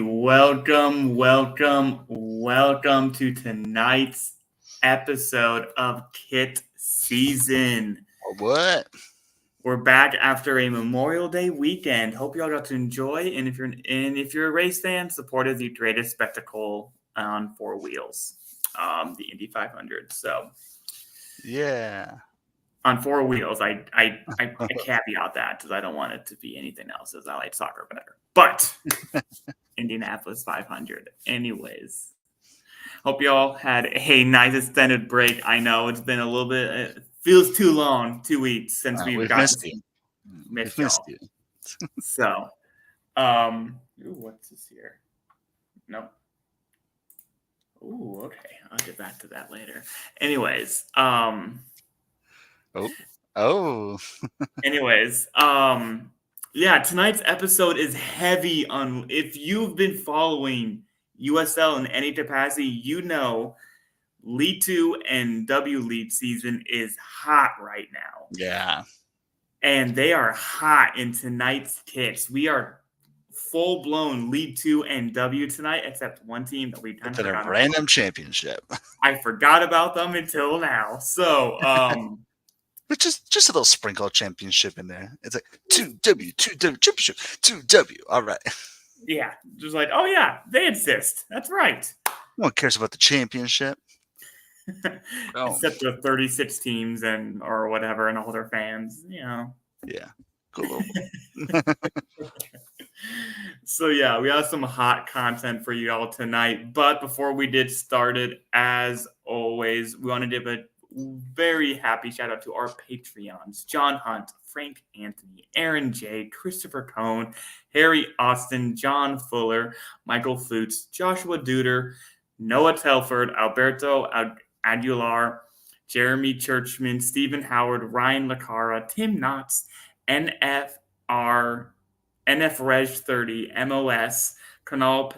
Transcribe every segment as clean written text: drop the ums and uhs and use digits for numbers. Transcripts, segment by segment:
welcome to tonight's episode of KitSZN. What? We're back after a Memorial Day weekend. Hope you all got to enjoy. And if you're a race fan, supported the greatest spectacle on four wheels, the Indy 500. So, yeah, on four wheels, I caveat that because I don't want it to be anything else, as I like soccer better. But Indianapolis 500. Anyways, hope you all had a nice extended break. I know it's been a little bit. It feels too long, 2 weeks since we've missed you. Missed you. So, what's this here? Nope. Ooh, okay. I'll get back to that later. Anyways, anyways, yeah, tonight's episode is heavy on. If you've been following USL in any capacity, you know League 2 and W League season is hot right now. Yeah. And they are hot in tonight's kits. We are full-blown League 2 and W tonight, except one team that we kind of forgot a random championship. I forgot about them until now. So, but just a little sprinkle championship in there. It's like 2W championship, 2W. All right. Yeah, just like, oh yeah, they exist. That's right. No one cares about the championship. Except the 36 teams or whatever and all their fans, you know. Yeah. Cool. So yeah, we have some hot content for you all tonight. But before we get started, as always, we want to give a very happy shout out to our Patreons: John Hunt, Frank Anthony, Aaron J, Christopher Cohn, Harry Austin, John Fuller, Michael Flutes, Joshua Duder, Noah Telford, Alberto Aguilar, Jeremy Churchman, Stephen Howard, Ryan Lacara, Tim Knotts, NF Reg 30, MOS, Kunal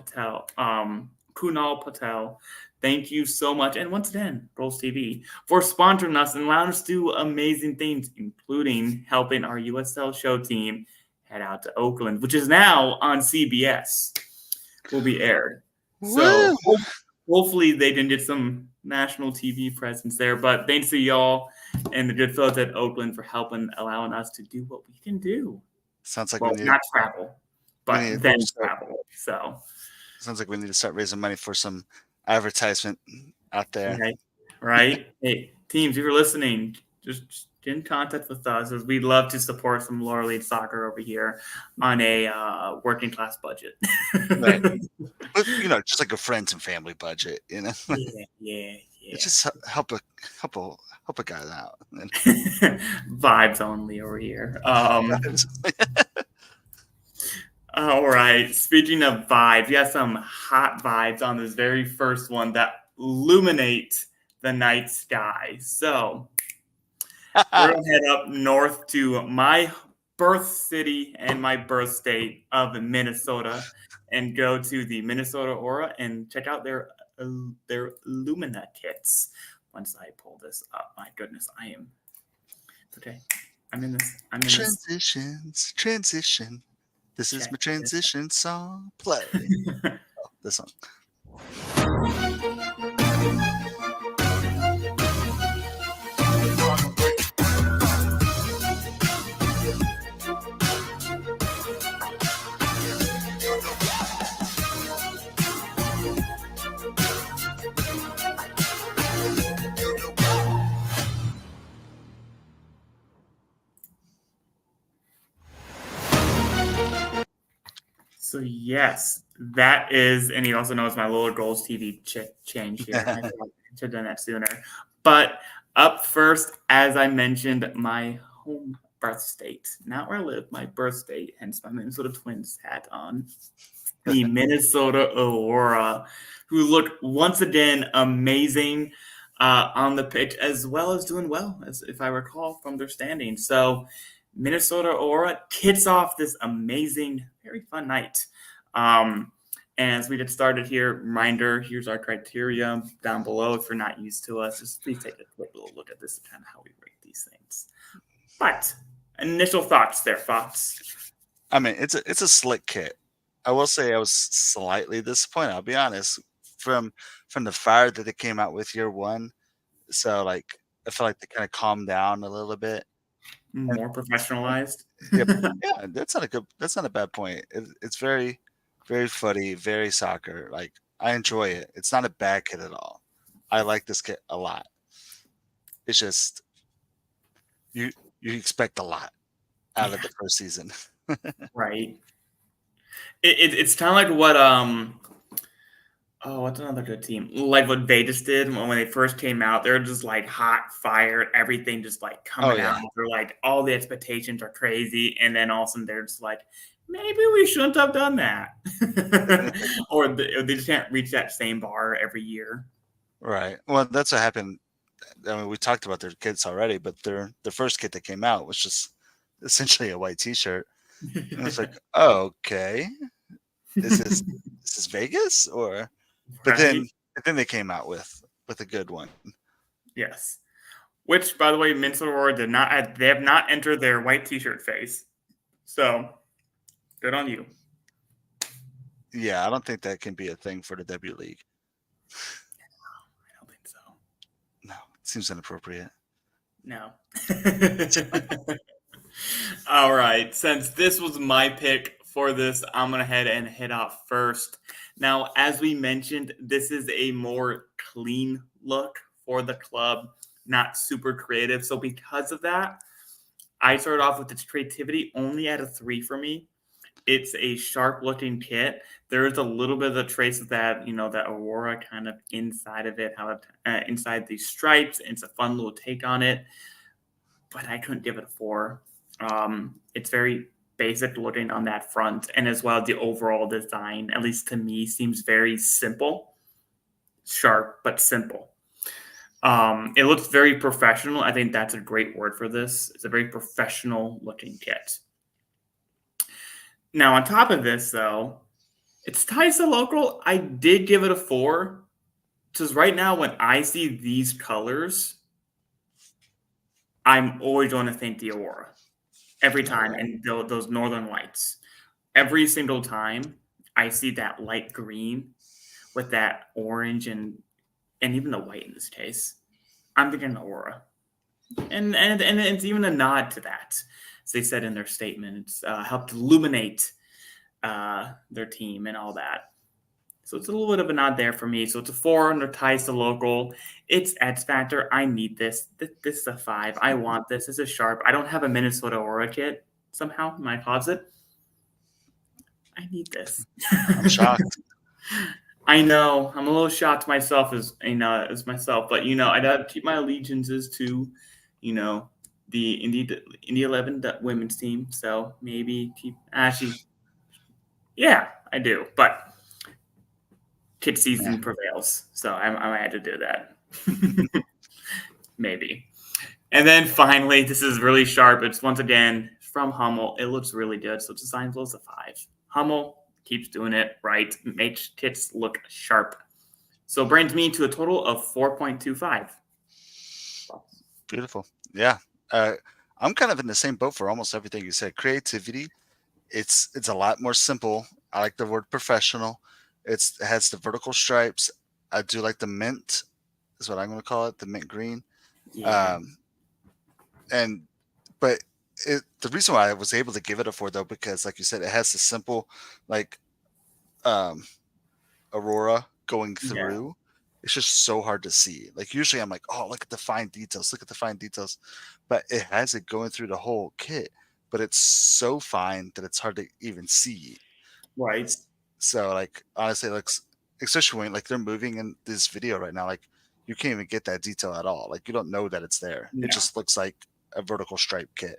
Patel. Thank you so much. And once again, Goals TV, for sponsoring us and allowing us to do amazing things, including helping our USL show team head out to Oakland, which is now on CBS, will be aired. So hopefully they can get some national TV presence there. But thanks to y'all and the good fellows at Oakland for allowing us to do what we can do. Sounds like not travel, but then travel. So sounds like we need to start raising money for some advertisement out there. Right? Hey, teams, if you're listening, just get in contact with us, as we'd love to support some lower league soccer over here on a working class budget. Right. But, just like a friends and family budget, Yeah. It's just help a guy out. Vibes only over here. All right. Speaking of vibes, we have some hot vibes on this very first one that illuminate the night sky. So we're going to head up north to my birth city and my birth state of Minnesota and go to the Minnesota Aurora and check out their Illumina kits. Once I pull this up, my goodness, it's okay. I'm in this. Transition. This is my transition song. Play. This song. So yes, that is, and he also knows my Lower Goals TV change here. I should have done that sooner. But up first, as I mentioned, my home birth state, not where I live, my birth state, hence my Minnesota Twins hat on. The Minnesota Aurora, who look once again amazing on the pitch, as well as doing well, as if I recall from their standing. So Minnesota Aurora kicks off this amazing, very fun night. And as we get started here, reminder, here's our criteria down below. If you're not used to us, just please take a quick little look at this and kind of how we rate these things. But initial thoughts there, Fox. I mean, it's a slick kit. I will say I was slightly disappointed. I'll be honest from the fire that they came out with year one. So like I feel like they kind of calmed down a little bit. And, More and professionalized. yep, yeah, that's not a bad point. It's very very footy, very soccer. Like I enjoy it. It's not a bad kit at all. I like this kit a lot. It's just you you expect a lot out of Yeah, the first season. right. It's kind of like what oh, what's another good team? Like what Vegas did when they first came out. They're just like hot fire, everything just like Oh coming out. yeah. They're like all the expectations are crazy, and then all of a sudden they're just like, maybe we shouldn't have done that, or they just can't reach that same bar every year. Right. Well, that's what happened. I mean, we talked about their kits already, but their first kit that came out was just essentially a white T-shirt, and it's like, oh, okay, is this Vegas or? But Right? then they came out with a good one. Yes. Which, by the way, Minnesota Aurora did not. They have not entered their white T-shirt phase. So good on you. Yeah, I don't think that can be a thing for the W League. I don't think so. No, it seems inappropriate. No. All right. Since this was my pick for this, I'm going to head and head off first. Now, as we mentioned, this is a more clean look for the club, not super creative. So, because of that, I started off with its creativity only at a 3 for me. It's a sharp looking kit. There is a little bit of the trace of that, that Aurora kind of inside of it, how it, inside these stripes. It's a fun little take on it, but I couldn't give it a 4. It's very basic looking on that front, and as well, the overall design, at least to me, seems very simple, sharp, but simple. It looks very professional. I think that's a great word for this. It's a very professional looking kit. Now, on top of this, though, it's ties to local. I did give it a 4 because right now, when I see these colors, I'm always going to think the Aurora every All time, right. and those northern lights. Every single time I see that light green with that orange and even the white in this case, I'm thinking Aurora, and it's even a nod to that. As they said in their statement, it's helped illuminate their team and all that. So it's a little bit of a nod there for me. So it's a 4 under ties to local. It's X Factor. I need this. This is a 5. I want this. This is sharp. I don't have a Minnesota Aurora kit somehow in my closet. I need this. I'm shocked. I know. I'm a little shocked myself as myself, but I gotta keep my allegiances to, you know, the Indy 11 women's team. So maybe keep actually, yeah, I do. But kid Yeah. season prevails, so I might have to do that. Maybe. And then finally, this is really sharp. It's once again from Hummel. It looks really good. So it's assigned as a 5. Hummel keeps doing it right, makes kits look sharp. So it brings me to a total of 4.25. Beautiful. Yeah. Uh, I'm kind of in the same boat for almost everything you said. Creativity. It's a lot more simple. I like the word professional. It has the vertical stripes. I do like the mint. Is what I'm going to call it. The mint green. Yeah. Um, and but the reason why I was able to give it a 4 though, because like you said, it has the simple like um, Aurora going Yeah. through. It's just so hard to see. Like usually I'm like, oh, look at the fine details, look at the fine details. But it has it going through the whole kit, but it's so fine that it's hard to even see. Right. So like honestly, it looks especially when like they're moving in this video right now, like you can't even get that detail at all. Like you don't know that it's there. It Yeah. just looks like a vertical stripe kit.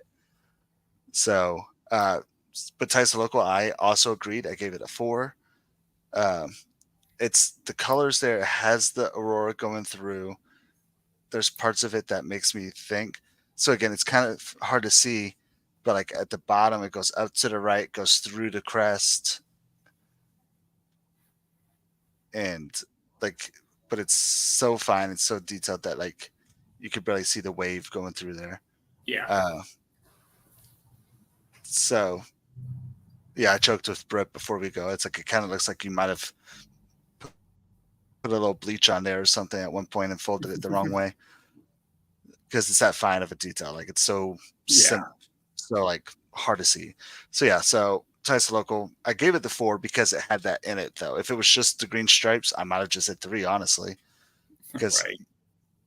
So but Tyson Local, I also agreed. I gave it a 4. Um, it's the colors there. It has the aurora going through. There's parts of it that makes me think. So again, it's kind of hard to see, but like at the bottom, it goes up to the right, goes through the crest, and like, but it's so fine, it's so detailed that like you could barely see the wave going through there. Yeah. Uh, so Yeah, I choked with Brett before we go. It's like it kind of looks like you might have put a little bleach on there or something at one point and folded it the wrong way because it's that fine of a detail. Like it's so Yeah. so like hard to see. So yeah, so Tyson Local, I gave it the 4 because it had that in it though. If it was just the green stripes, I might have just hit 3 honestly. Because Right.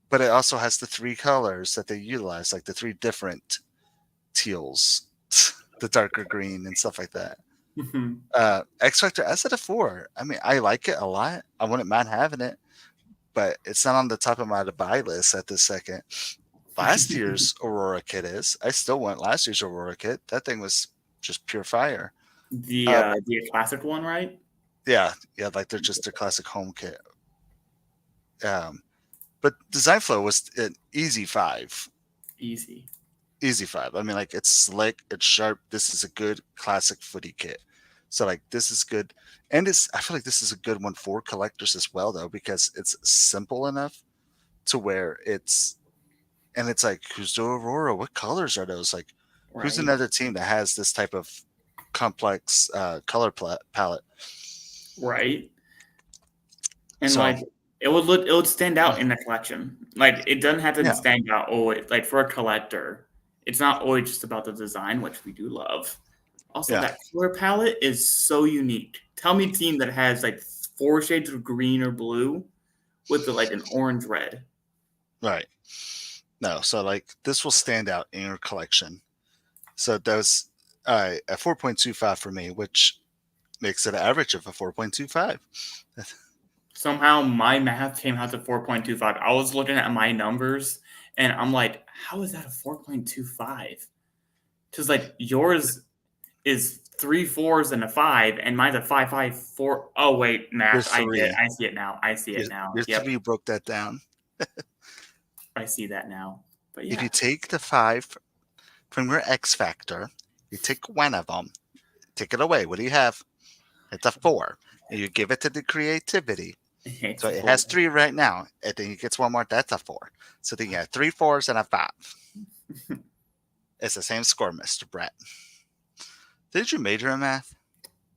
but it also has the 3 colors that they utilize, like the 3 different teals, the darker green and stuff like that. Mhm. X Factor, I said a 4. I mean, I like it a lot. I wouldn't mind having it, but it's not on the top of my to buy list at this second. Last year's Aurora kit is. I still want last year's Aurora kit. That thing was just pure fire. The classic one, right? Yeah, like they're just their classic home kit. But design flow was an easy 5. Easy. Easy 5. I mean, like it's slick, it's sharp. This is a good classic footy kit. So like this is good, and I feel like this is a good one for collectors as well, though, because it's simple enough to where it's like who's the Aurora? What colors are those? Like who's Right. another team that has this type of complex color palette? Right. And So like it would stand out in the collection. Like it doesn't have to yeah, stand out always. Like for a collector, it's not always just about the design, which we do love. Also, yeah, that color palette is so unique. Tell me a team that has like 4 shades of green or blue with like an orange red. right. No, so like this will stand out in your collection. So that was a 4.25 for me, which makes it an average of a 4.25. Somehow my math came out to 4.25. I was looking at my numbers and I'm like, how is that a 4.25? Because like yours is 3 4s and a 5, and mine's a 5 5 4. Oh wait, You're math. I get it. 3. I see it now. I see it now. You're Yep, 3 broke that down. I see that now. But If you yeah, take the 5 from your X factor, you take one of them, take it away. What do you have? It's a 4. And you give it to the creativity. it's So a it four. has 3 right now. And then he gets one more. That's a 4. So then you have 3 4s and a 5. It's the same score, Mr. Brett. Did you major in math?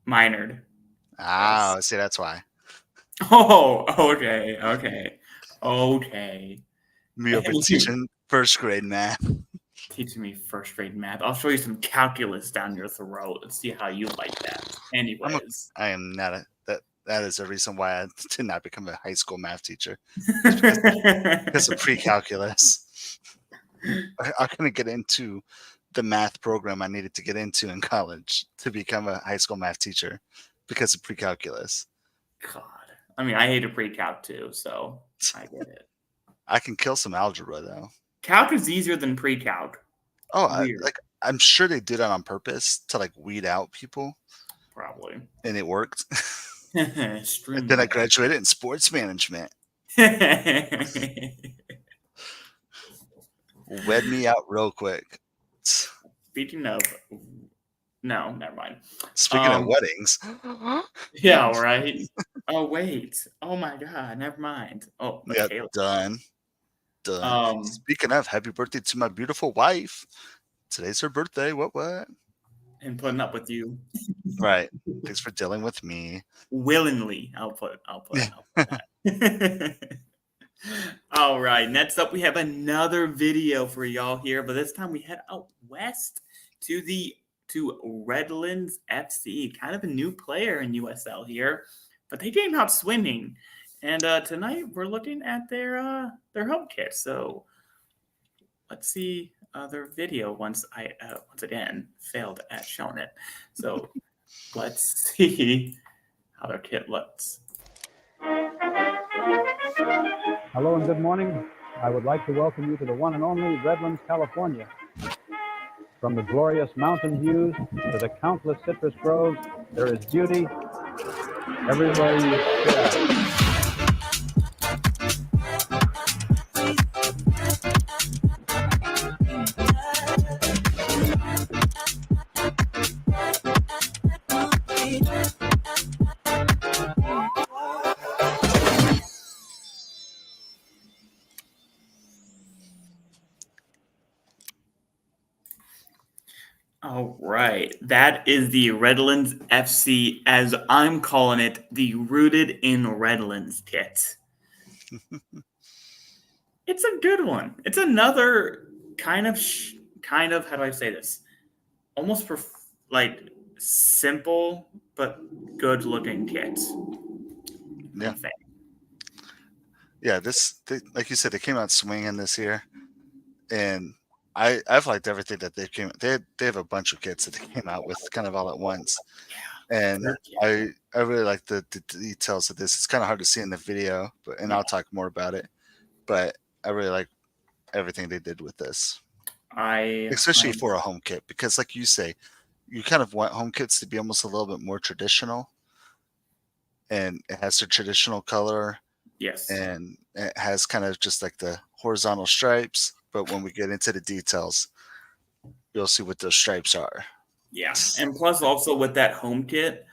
Minored. Yes. Ah, see, that's why. Oh, okay, okay. Me over teaching first grade math. Teaching me first grade math. I'll show you some calculus down your throat and see how you like that. Anyways. I am not that is the reason why I did not become a high school math teacher. Because of pre-calculus. I couldn't get into the math program I needed to get into in college to become a high school math teacher because of pre-calculus. God. I mean, I hate a pre-calc too, so I get it. I can kill some algebra though. Calc is easier than pre-calc. Oh, Weird. I'm sure they did it on purpose to like weed out people, Probably. and it worked. And Stream. then I graduated in sports management. Wed me out real quick. Speaking of, no, never mind. Speaking of weddings, Yeah, right. Oh wait. Oh my God. Never mind. Oh, yeah, Michaela. done. Speaking of, happy birthday to my beautiful wife. Today's her birthday. What? And putting up with you Right. Thanks for dealing with me. willingly. I'll put that. All right. Next up, we have another video for y'all here, but this time we head out west to Redlands FC. Kind of a new player in USL here, but they came out swinging. And tonight we're looking at their home kit. So let's see their video once again failed at showing it. So let's see how their kit looks. Hello and good morning. I would like to welcome you to the one and only Redlands, California. From the glorious mountain views to the countless citrus groves, there is beauty everywhere you stare. All right. That is the Redlands FC, as I'm calling it, the Rooted in Redlands kit. It's a good one. It's another kind of, how do I say this? Almost like simple but good looking kit. Yeah. Yeah, like you said, they came out swinging this year, and I've liked everything that they came. They have a bunch of kits that they came out with kind of all at once, and I really like the details of this. It's kind of hard to see in the video, and I'll talk more about it. But I really like everything they did with this, especially for a home kit, because like you say, you kind of want home kits to be almost a little bit more traditional, and it has the traditional color. Yes. And it has kind of just like the horizontal stripes, but when we get into the details, you'll see what those stripes are. Yeah. And plus also with that home kit,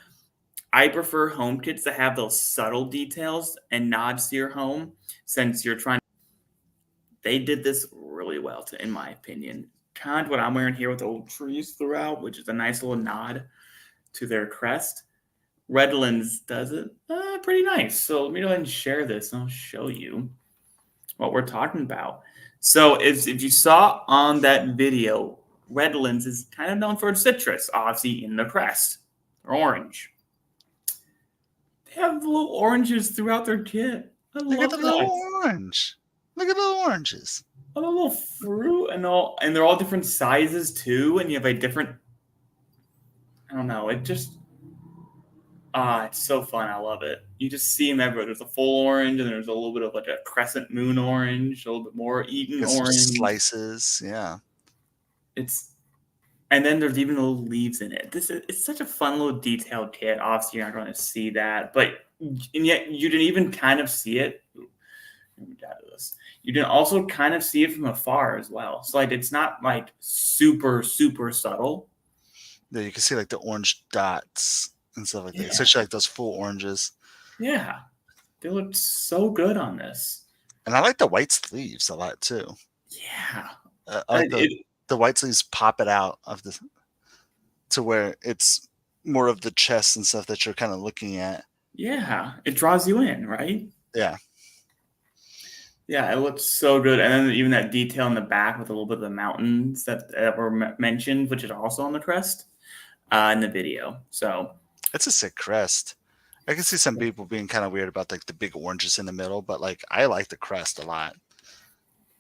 I prefer home kits that have those subtle details and nods to your home, since you're trying. They did this really well, in my opinion. Kind of what I'm wearing here with the old trees throughout, which is a nice little nod to their crest. Redlands does it pretty nice. So let me go ahead and share this, and I'll show you what we're talking about. So if you saw on that video, Redlands is kind of known for its citrus, obviously in the crest, or orange. They have little oranges throughout their kit. Look at the little orange. Look at the little oranges. A little fruit and all, and they're all different sizes too. And you have a different, I don't know, it just, it's so fun. I love it. You just see them everywhere. There's a full orange, and there's a little bit of like a crescent moon orange, a little bit more Eden orange. Slices, yeah. And then there's even little leaves in it. It's such a fun little detailed kit. Obviously, you're not going to see that, and yet you didn't even kind of see it. You can also kind of see it from afar as well. So like it's not like super, super subtle. Yeah, you can see like the orange dots and stuff like that, especially like those full oranges. Yeah, they look so good on this. And I like the white sleeves a lot too. Yeah, I like the white sleeves pop it out of to where it's more of the chest and stuff that you're kind of looking at. Yeah, it draws you in, right? Yeah. Yeah, it looks so good. And then even that detail in the back with a little bit of the mountains that were mentioned, which is also on the crest in the video. So it's a sick crest. I can see some people being kind of weird about like the big oranges in the middle, but like I like the crest a lot.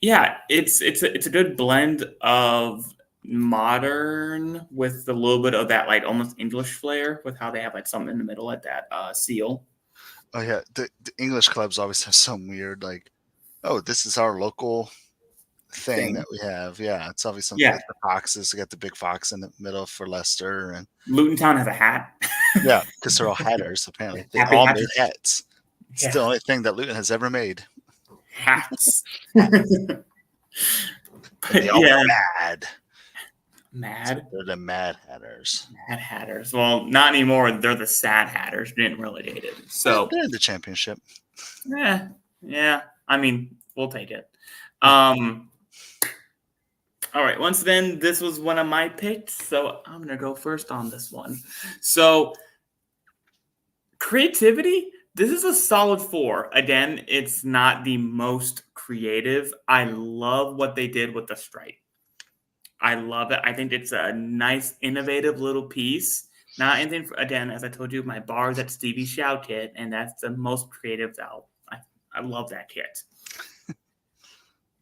Yeah, it's a good blend of modern with a little bit of that like almost English flair with how they have like something in the middle at that seal. Oh yeah, the English clubs always have some weird like, oh, this is our local thing that we have. Yeah, it's obviously something like the foxes. We got the big fox in the middle for Leicester, and Luton Town has a hat. Yeah, because they're all hatters apparently. They all made hats. It's the only thing that Luton has ever made. Hats. They all mad. Mad? They're the Mad Hatters. Mad Hatters. Well, not anymore. They're the Sad Hatters. Didn't relegate it. So they're in the championship. Yeah. I mean, we'll take it. All right. Once again, this was one of my picks, so I'm gonna go first on this one. So creativity. This is a solid 4. Again, it's not the most creative. I love what they did with the stripe. I love it. I think it's a nice, innovative little piece. Not anything, again, as I told you, my bar is at Stevie Shout kit, and that's the most creative out. I love that kit.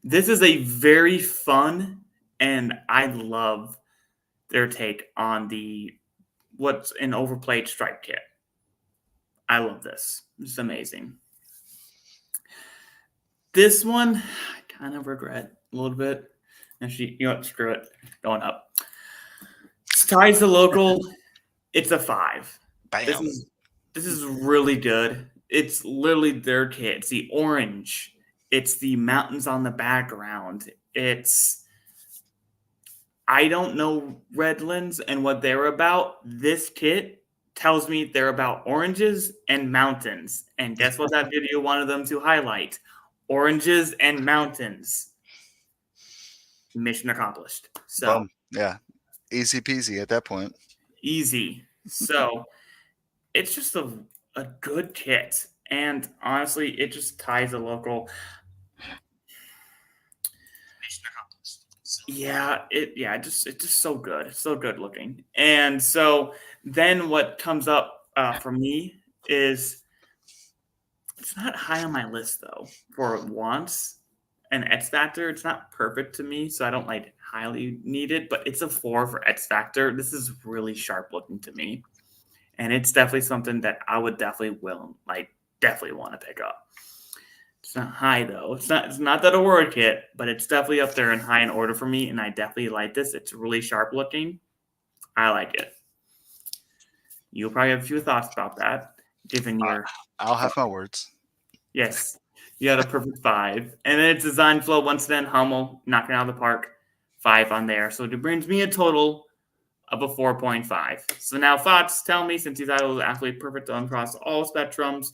This is a very fun, and I love their take on what's an overplayed stripe kit. I love this. It's amazing. This one, I kind of regret a little bit. Actually, you know what? Screw it. Going up. Ties the local. It's a 5. Bam. This is really good. It's literally their kit. It's the orange. It's the mountains on the background. I don't know Redlands and what they're about. This kit tells me they're about oranges and mountains. And guess what that video wanted them to highlight? Oranges and mountains. Mission accomplished. So yeah, Easy peasy at that point. Easy. So it's just a good kit. And honestly, it just ties a local. Yeah, it's just so good. It's so good looking. And so then what comes up for me is it's not high on my list though. For once, an X Factor, it's not perfect to me, so I don't like highly need it, but it's a 4 for X Factor. This is really sharp looking to me. And it's definitely something that I would definitely definitely want to pick up. It's not high though. It's not that Aurora kit, but it's definitely up there in high in order for me, and I definitely like this. It's really sharp looking. I like it. You'll probably have a few thoughts about that, given your I'll have my words. yes. You had a perfect 5. And then it's design flow once again, Hummel, knocking out of the park. 5 on there. So it brings me a total of a 4.5. So now thoughts, tell me, since these idols are absolutely perfect across all spectrums,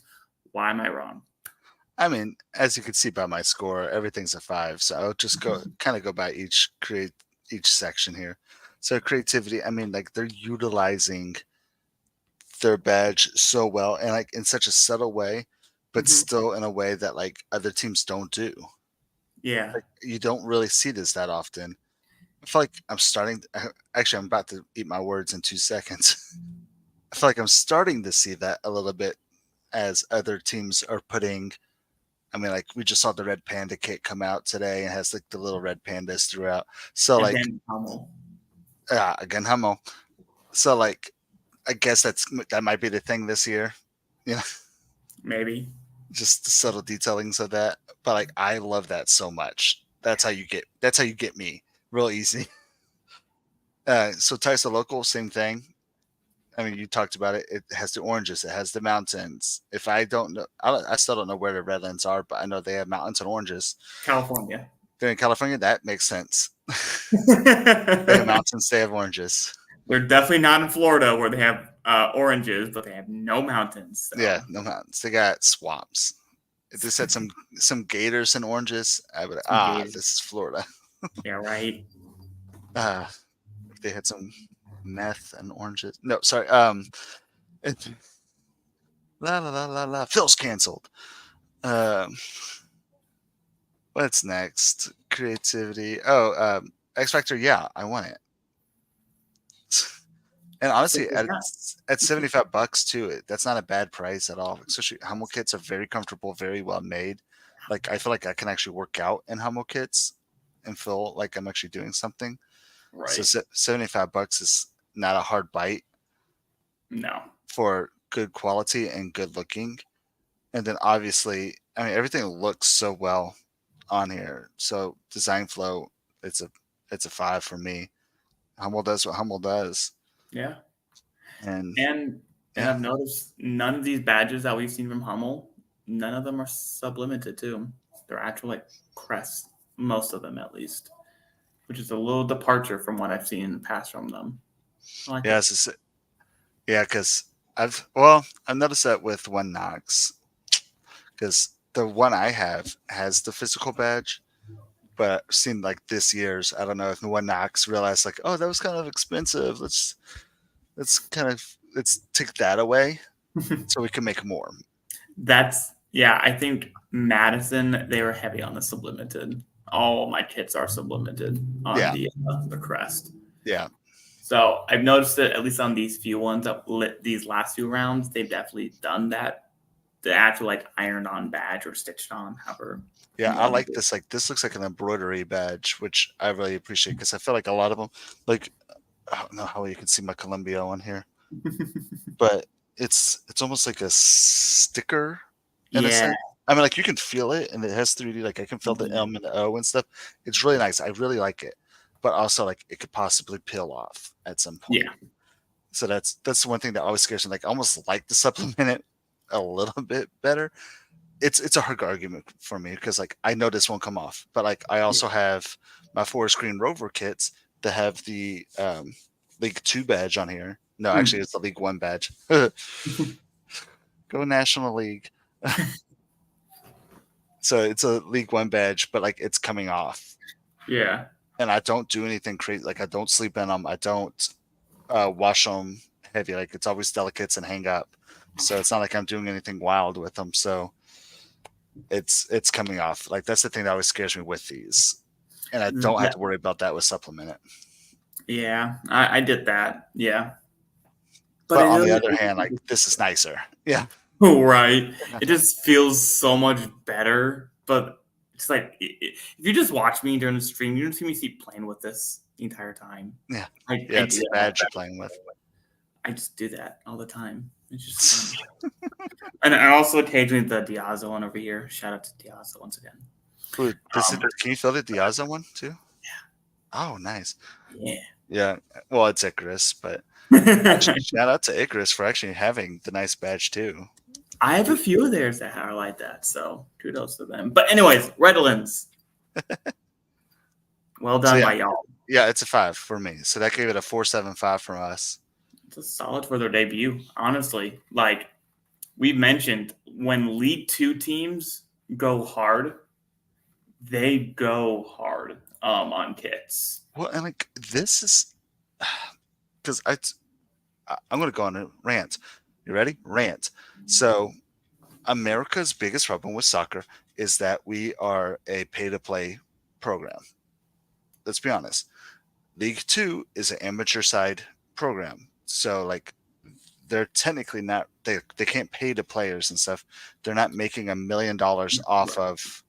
why am I wrong? I mean, as you can see by my score, everything's a 5. So I'll just go by each section here. So creativity, I mean, like they're utilizing their badge so well and like in such a subtle way, but still in a way that like other teams don't do. Yeah. Like, you don't really see this that often. I feel like I'm about to eat my words in 2 seconds. I feel like I'm starting to see that a little bit as other teams are putting. I mean, like we just saw the Red Panda kit come out today and has like the little red pandas throughout. So Again, Hummel. Again, Hummel. So like, I guess that might be the thing this year. You know, Maybe. just the subtle detailings of that. But like, I love that so much. That's how you get me real easy. So Tyson Local, same thing. I mean, you talked about it. It has the oranges. It has the mountains. If I don't know, I still don't know where the Redlands are, but I know they have mountains and oranges. California. They're in California. That makes sense. They have mountains. They have oranges. They're definitely not in Florida where they have oranges, but they have no mountains. So. Yeah, no mountains. They got swamps. If they said some gators and oranges, I would Gators. This is Florida. Yeah, right. If they had some meth and oranges. No, sorry. Phil's canceled. What's next? Creativity. X Factor. Yeah, I want it. And honestly, at $75 too, that's not a bad price at all. Especially Hummel kits are very comfortable, very well made. Like I feel like I can actually work out in Hummel kits and feel like I'm actually doing something. Right. So $75 is not a hard bite. No. For good quality and good looking. And then obviously, I mean, everything looks so well on here. So design flow, it's a 5 for me. Hummel does what Hummel does. Yeah. And I've noticed none of these badges that we've seen from Hummel, none of them are sublimited too. They're actual like crests, most of them at least, which is a little departure from what I've seen in the past from them. Like because I've noticed that with One Knox, because the one I have has the physical badge, but I've seen like this year's, I don't know if One Knox realized like, oh, that was kind of expensive. Let's take that away so we can make more. I think Madison, they were heavy on the sublimited. All my kits are sublimited on the crest. Yeah. So I've noticed that at least on these few ones these last few rounds, they've definitely done that. The actual like ironed on badge or stitched on, however. Yeah, I like this. Like this looks like an embroidery badge, which I really appreciate because I feel like a lot of them, like I don't know how you can see my Columbia on here, but it's almost like a sticker. In a sense. I mean, like you can feel it, and it has 3D. Like I can feel the M and the O and stuff. It's really nice. I really like it, but also like it could possibly peel off at some point. Yeah. So that's the one thing that always scares me. Like I almost like to supplement it a little bit better. It's a hard argument for me because like I know this won't come off, but like I also have my Forest Green Rover kits that have the League 2 badge on here. No, actually it's the League 1 badge. Go National League. So it's a League 1 badge, but like it's coming off. Yeah. and I don't do anything crazy. Like I don't sleep in them. I don't wash them heavy. Like it's always delicates and hang up. So it's not like I'm doing anything wild with them. So it's coming off. Like that's the thing that always scares me with these, and I don't have to worry about that with supplement it. Yeah, I did that. Yeah. But on the other hand, like this is nicer. Yeah. Right. It just feels so much better. But it's like if you just watch me during the stream, you don't see me playing with this the entire time. Yeah. Yeah, it's the badge you're playing with. I just do that all the time. It's just and also occasionally the Diazzo one over here. Shout out to Diazzo once again. Ooh, can you feel the Diazzo one too? Yeah. Oh, nice. Yeah. Yeah. Well, it's Icarus, but actually, shout out to Icarus for actually having the nice badge too. I have a few of theirs that are like that, so kudos to them. But anyways, Redlands. Well done by y'all. Yeah, it's a 5 for me. So that gave it a 4.75 from us. It's a solid for their debut, honestly. Like we mentioned, when League 2 teams go hard, they go hard on kits. Well, and like this is because I'm going to go on a rant. You ready? Rant. So America's biggest problem with soccer is that we are a pay-to-play program. Let's be honest. League 2 is an amateur side program. So like they're technically not they can't pay the players and stuff. They're not making $1 million off of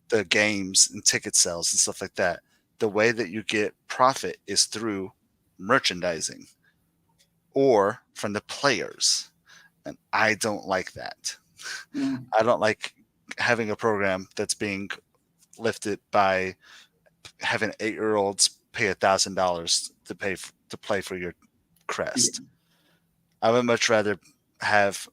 the games and ticket sales and stuff like that. The way that you get profit is through merchandising or from the players. And I don't like that. I don't like having a program that's being lifted by having 8-year-olds pay $1,000 to play for your crest. Yeah. I would much rather have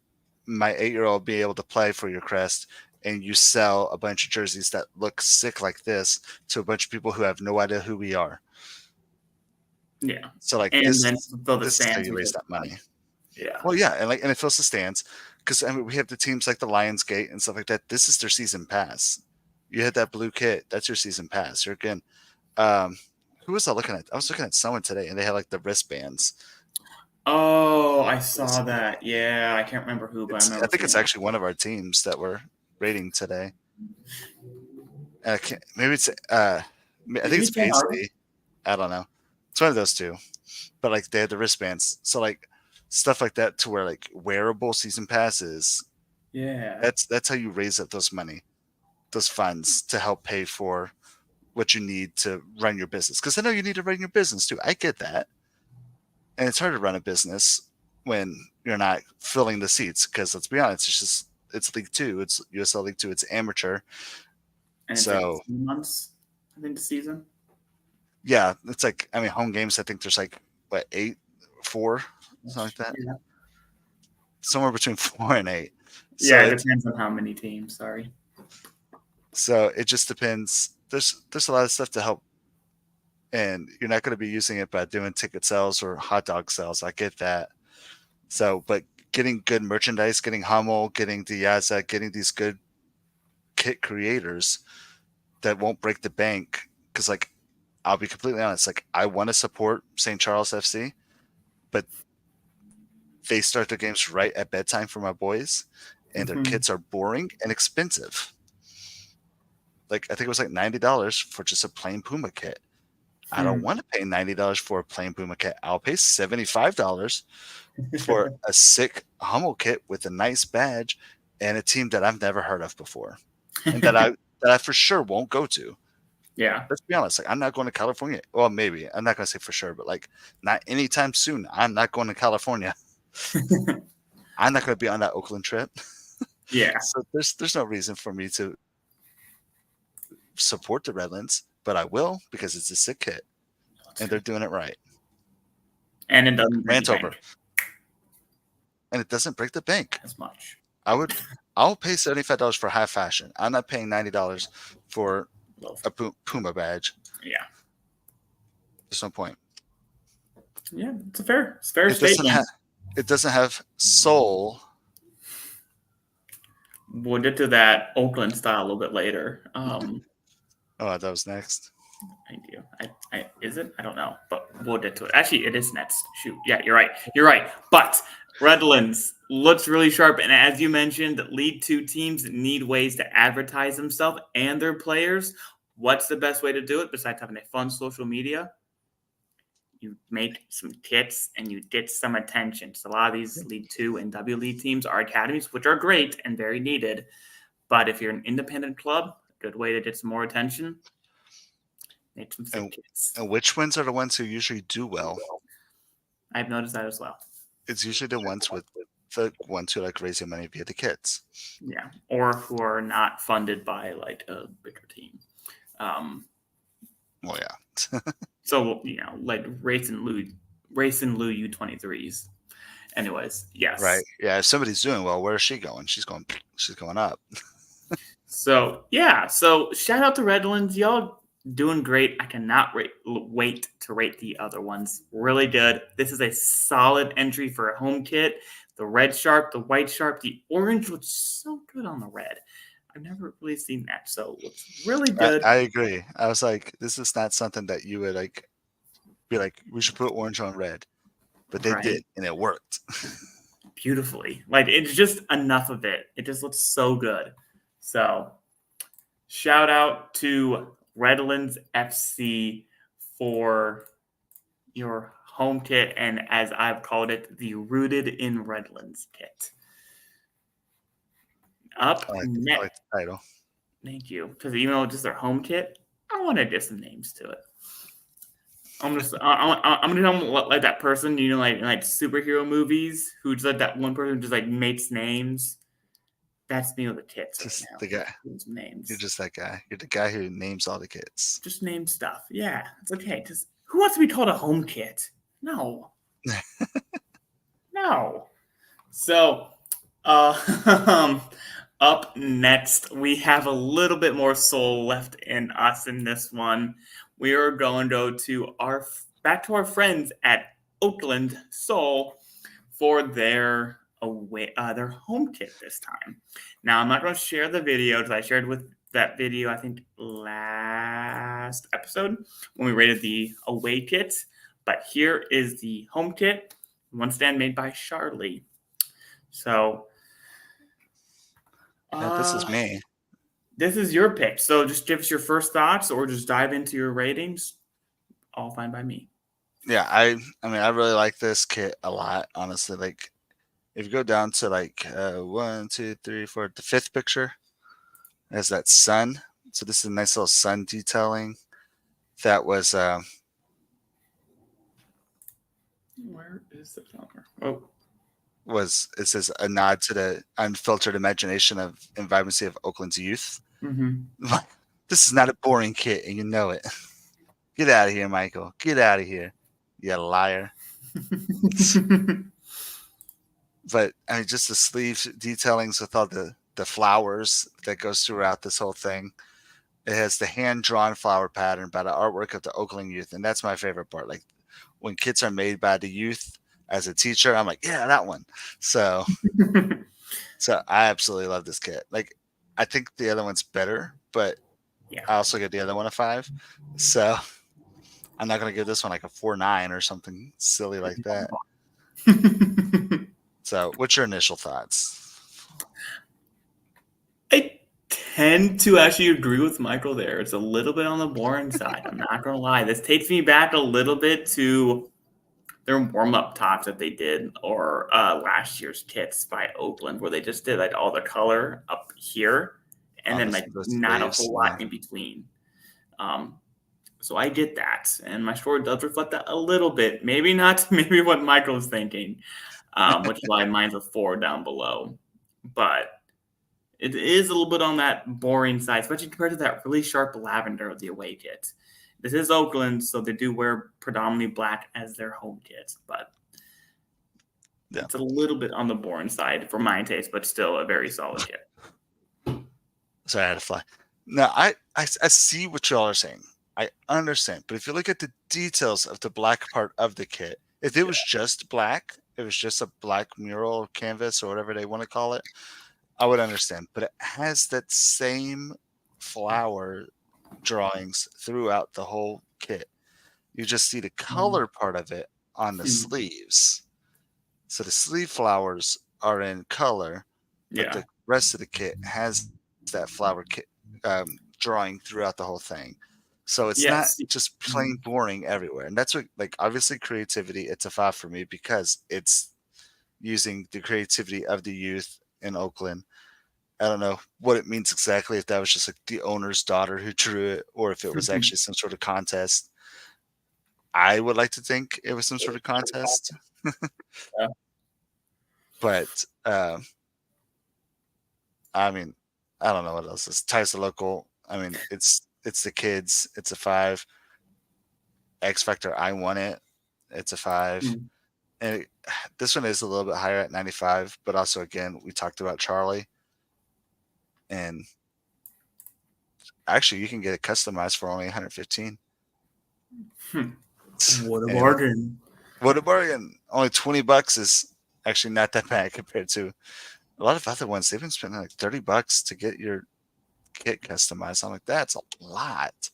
my 8-year-old be able to play for your crest, and you sell a bunch of jerseys that look sick like this to a bunch of people who have no idea who we are. Yeah. So like and this then is how you raise that money. Yeah. Well, yeah, and it fills the stands because I mean we have the teams like the Lionsgate and stuff like that. This is their season pass. You had that blue kit. That's your season pass. You're again. Who was I looking at? I was looking at someone today, and they had like the wristbands. Oh, I saw that. Yeah, I can't remember who, but I think it's actually one of our teams that we're rating today. Maybe it's I think it's Paisley. I don't know. It's one of those two. But like they had the wristbands, so like stuff like that to where like wearable season passes. Yeah, that's how you raise up those funds to help pay for what you need to run your business. Because I know you need to run your business too. I get that. And it's hard to run a business when you're not filling the seats. Because let's be honest, it's League 2. It's USL League 2. It's amateur. And it's so like 2 months, I think, the season. Yeah, it's like home games. I think there's like 4, something like that. Yeah. Somewhere between 4 and 8. So yeah, it depends on how many teams. Sorry. So it just depends. There's a lot of stuff to help, and you're not going to be using it by doing ticket sales or hot dog sales. I get that. So, but getting good merchandise, getting Hummel, getting Diazza, getting these good kit creators that won't break the bank. Because, like, I'll be completely honest. Like, I want to support St. Charles FC, but they start their games right at bedtime for my boys, and their kits are boring and expensive. Like, I think it was like $90 for just a plain Puma kit. I don't want to pay $90 for a plain Puma kit. I'll pay $75 for a sick Hummel kit with a nice badge and a team that I've never heard of before, and that I for sure won't go to. Yeah. Let's be honest. Like, I'm not going to California. Well, maybe. I'm not going to say for sure, but like not anytime soon. I'm not going to California. I'm not going to be on that Oakland trip. Yeah. So there's no reason for me to support the Redlands, but I will because it's a sick kit and they're doing it right. And it doesn't rant over. And it doesn't break the bank as much. I'll pay $75 for high fashion. I'm not paying $90 for a Puma badge. Yeah. There's no point. Yeah, it's fair statement. It doesn't have soul. We'll get to that Oakland style a little bit later. Oh, that was next. I do. Is it? I don't know, but we'll get to it. Actually, it is next. Shoot. Yeah, you're right. You're right. But Redlands looks really sharp. And as you mentioned, League Two teams need ways to advertise themselves and their players. What's the best way to do it besides having a fun social media? You make some kits and you get some attention. So a lot of these League Two and W League teams are academies, which are great and very needed. But if you're an independent club, a good way to get some more attention. Make some sick kits. And which ones are the ones who usually do well? I've noticed that as well. It's usually the ones who like raising money via the kits. Yeah, or who are not funded by like a bigger team. Well, yeah. So like Race and Lou U23s. Anyways, yes. Right. Yeah. If somebody's doing well, where is she going? She's going up. So yeah. So shout out to Redlands. Y'all doing great. I cannot wait to rate the other ones. Really good. This is a solid entry for a home kit. The red sharp, the white sharp, the orange looks so good on the red. I've never really seen that, so it looks really good. I agree. I was like, this is not something that you would like be like, we should put orange on red, but they did, and it worked beautifully. Like it's just enough of it. It just looks so good. So, shout out to Redlands FC for your home kit, and as I've called it, the Rooted in Redlands kit. Up next. I like the title. Thank you. Because even though it's just their home kit, I want to get some names to it. I'm gonna like that person, like superhero movies, who just like that one person who just like makes names. That's me with the kits. Just right now. the guy. Names. You're just that guy. You're the guy who names all the kits. Just name stuff. Yeah, it's okay. Just who wants to be called a home kit? No. No. So, up next, we have a little bit more soul left in us in this one. We are going to go to back to our friends at Oakland Soul for their home kit this time. Now, I'm not going to share the video because I shared with that video, I think, last episode when we rated the away kit. But here is the home kit, one stand made by Charlie. So, this is me. This is your pick. So just give us your first thoughts or just dive into your ratings. All fine by me. Yeah, I mean, I really like this kit a lot, honestly. Like, if you go down to like 1, 2, 3, 4, the fifth picture, it has that sun. So this is a nice little sun detailing. That was where is the color? Oh. It says a nod to the unfiltered imagination and vibrancy of Oakland's youth. Mm-hmm. This is not a boring kit, and you know it. Get out of here, Michael. Get out of here, you liar. But I mean, just the sleeve detailings with all the flowers that goes throughout this whole thing. It has the hand-drawn flower pattern by the artwork of the Oakland youth, and that's my favorite part. Like when kits are made by the youth. As a teacher, I'm like, yeah, that one. So I absolutely love this kit. Like, I think the other one's better, but yeah. I also get the other one a 5. So I'm not going to give this one like a 4.9 or something silly like that. So what's your initial thoughts? I tend to actually agree with Michael there. It's a little bit on the boring side. I'm not going to lie. This takes me back a little bit to their warm-up tops that they did, or last year's kits by Oakland, where they just did like all the color up here and then like not a whole lot in between. So I get that, and my score does reflect that a little bit. Maybe not maybe what Michael was thinking, which is why mine's a 4 down below. But it is a little bit on that boring side, especially compared to that really sharp lavender of the away kit. This is Oakland, so they do wear predominantly black as their home kit, but it's a little bit on the boring side for my taste, but still a very solid kit. Sorry, I had to fly. No, I see what y'all are saying. I understand, but if you look at the details of the black part of the kit, if it was just black, it was just a black mural canvas or whatever they want to call it, I would understand. But it has that same flower drawings throughout the whole kit. You just see the color part of it on the sleeves. So the sleeve flowers are in color, but the rest of the kit has that flower kit drawing throughout the whole thing. So it's not just plain boring everywhere. And that's what, like, obviously creativity, it's a 5 for me because it's using the creativity of the youth in Oakland. I don't know what it means exactly, if that was just like the owner's daughter who drew it or if it was actually some sort of contest. I would like to think it was some sort of contest. But I mean, I don't know what else. It's ties to local. I mean, it's the kids. It's a 5. X Factor, I want it. It's a 5. And this one is a little bit higher at 95. But also, again, we talked about Charlie. And actually, you can get it customized for only 115. What a bargain! What a bargain! Only $20 is actually not that bad compared to a lot of other ones. They've been spending like $30 to get your kit customized. I'm like, that's a lot.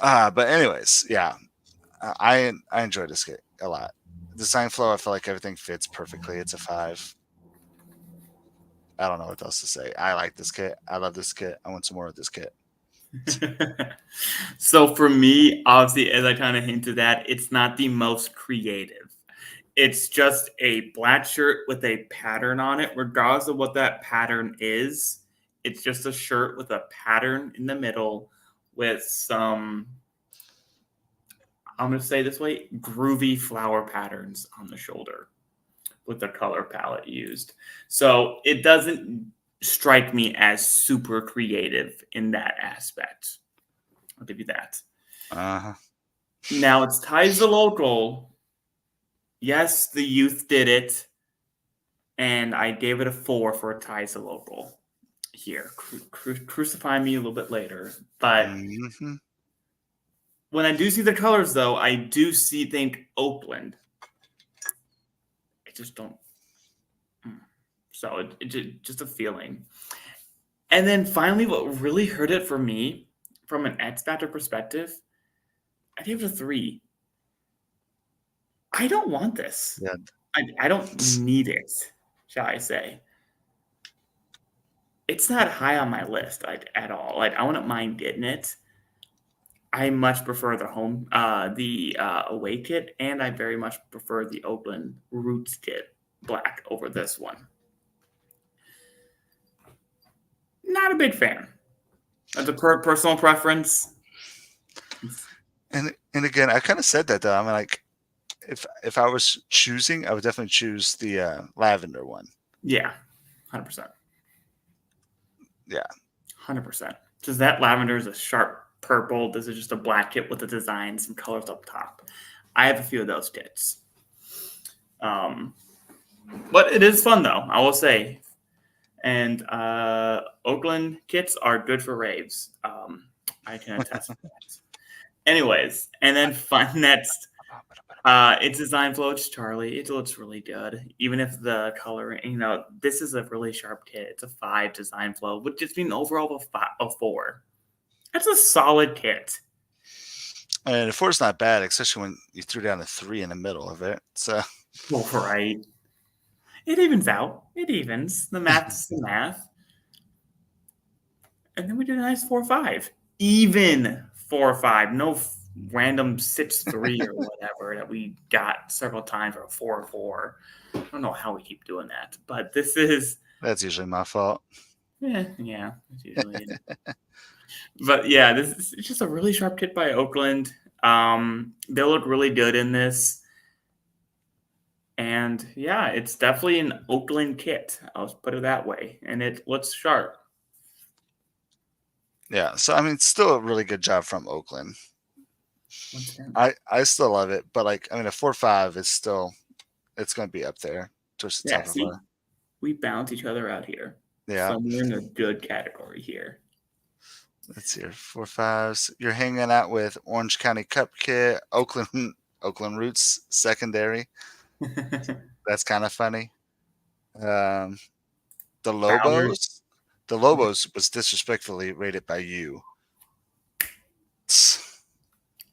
But anyways, yeah, I enjoy this kit a lot. Design flow, I feel like everything fits perfectly. It's a 5. I don't know what else to say. I like this kit. I love this kit. I want some more of this kit. So for me, obviously, as I kind of hinted at, it's not the most creative. It's just a black shirt with a pattern on it, regardless of what that pattern is. It's just a shirt with a pattern in the middle with some, I'm going to say this way, groovy flower patterns on the shoulder with the color palette used. So it doesn't strike me as super creative in that aspect. I'll give you that. Now it's ties to local. Yes, the youth did it, and I gave it a 4 for a ties to local. Here, crucify me a little bit later, but when I do see the colors, though, I do think Oakland. I just don't. So it just a feeling. And then finally, what really hurt it for me, from an X Factor perspective, I gave it a 3. I don't want this. Yeah. I don't need it, shall I say. It's not high on my list at all. Like, I wouldn't mind getting it. I much prefer the away kit, and I very much prefer the Oakland Roots kit black over this one. Not a big fan. That's a personal preference. And again, I kind of said that though. I'm like, if I was choosing, I would definitely choose the lavender one. Yeah, 100%. Yeah, 100%. Because that lavender is a sharp purple. This is just a black kit with the design, some colors up top. I have a few of those kits. But it is fun though, I will say. And Oakland kits are good for raves. I can attest to that. Anyways, and then next, it's design flow. It's Charlie. It looks really good, even if the color. This is a really sharp kit. It's a 5 design flow, which just means overall a 4. That's a solid kit. And a 4 is not bad, especially when you threw down a 3 in the middle of it. So, well, right. It evens out. It evens. The math is the math. And then we did a nice 4-5. Even 4-5. No random 6-3 or whatever that we got several times, or a 4-4. I don't know how we keep doing that. But this is... That's usually my fault. Yeah. It's usually But yeah, this is just a really sharp kit by Oakland. They look really good in this. And yeah, it's definitely an Oakland kit. I'll put it that way. And it looks sharp. Yeah. So, I mean, it's still a really good job from Oakland. I still love it. But, like, I mean, a 4-5 is still, it's going to be up there. Just the top of it. We balance each other out here. Yeah. So we're in a good category here. Let's see. 4-5s. You're hanging out with Orange County Cup kit, Oakland Roots secondary. That's kind of funny. The Lobos. The Lobos was disrespectfully rated by you.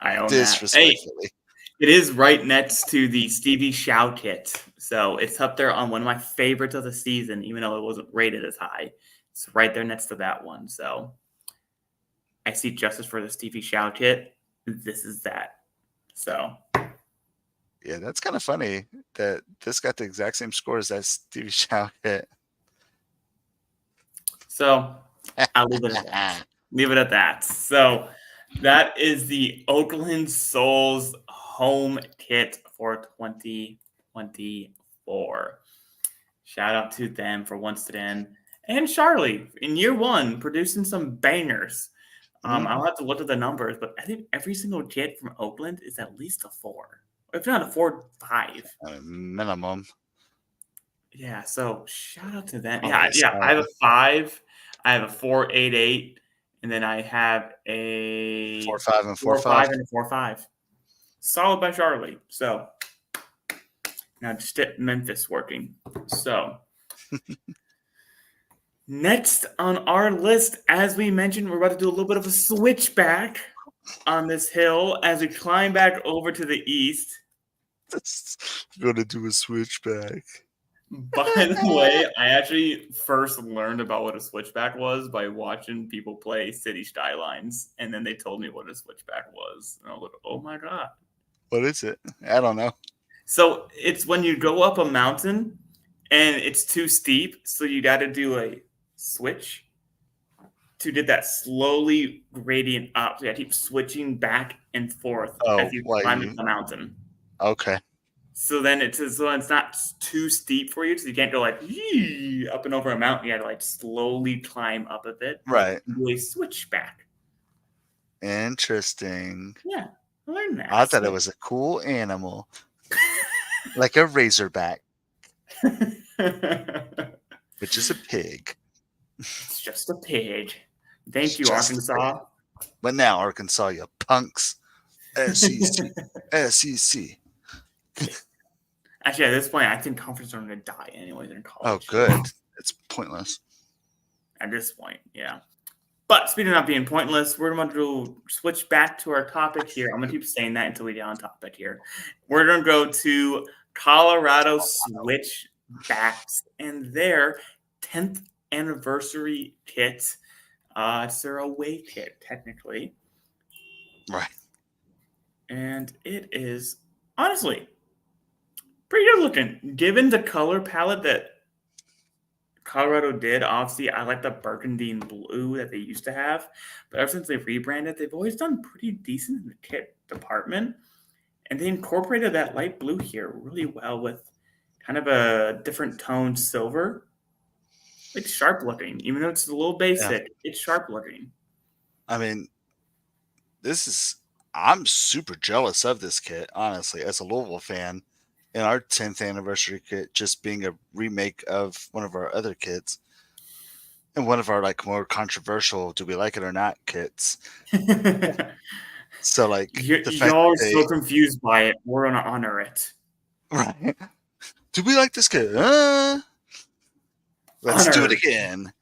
I own that. Disrespectfully. It is right next to the Stevie Chow kit. So it's up there on one of my favorites of the season, even though it wasn't rated as high. It's right there next to that one. So I see justice for the Stevie Chow kit. This is that. So yeah, that's kind of funny that this got the exact same score as that Stevie Chow hit. So I'll leave it at that. Leave it at that. So that is the Oakland Souls home kit for 2024. Shout out to them for once again. And Charlie, in year one, producing some bangers. I'll have to look at the numbers, but I think every single kit from Oakland is at least a 4. If not a 4.5. Minimum. Yeah, so shout out to them. Oh, Yeah, I have a 5. I have a 4.88, and then I have a 4.5 and 4.5 and a 4.5. Solid by Charlie. So now just get Memphis working. So next on our list, as we mentioned, we're about to do a little bit of a switchback on this hill as we climb back over to the east. We're going to do a switchback. By the way, I actually first learned about what a switchback was by watching people play City Skylines, and then they told me what a switchback was. And I was like, oh my God. What is it? I don't know. So it's when you go up a mountain and it's too steep, so you got to do a switch to get that slowly gradient up. So you got to keep switching back and forth as you climb up the mountain. Okay. So then it's not too steep for you, so you can't go like up and over a mountain. You got to like slowly climb up a bit. Right. And do a switchback. Interesting. Yeah, I learned that. I thought it was a cool animal, like a razorback, which is a pig. It's just a pig. Thank you, Arkansas. But now, Arkansas, you punks. SEC. SEC. Actually, at this point, I think conferences are going to die anyway. They're in college. Oh, good. It's pointless. At this point, yeah. But speaking of not being pointless, we're going to switch back to our topic here. I'm going to keep saying that until we get on topic here. We're going to go to Colorado Switchbacks and their 10th anniversary kit. It's their away kit, technically. Right. And it is, honestly, pretty good looking. Given the color palette that Colorado did, obviously, I like the burgundy and blue that they used to have. But ever since they've rebranded, they've always done pretty decent in the kit department. And they incorporated that light blue here really well with kind of a different toned silver. Like sharp looking. Even though it's a little basic, it's sharp looking. I mean, I'm super jealous of this kit, honestly, as a Louisville fan. And our 10th anniversary kit just being a remake of one of our other kits and one of our like more controversial do we like it or not kits. So like y'all are so confused by it. We're gonna honor it. Right. Do we like this kit? Let's do it again.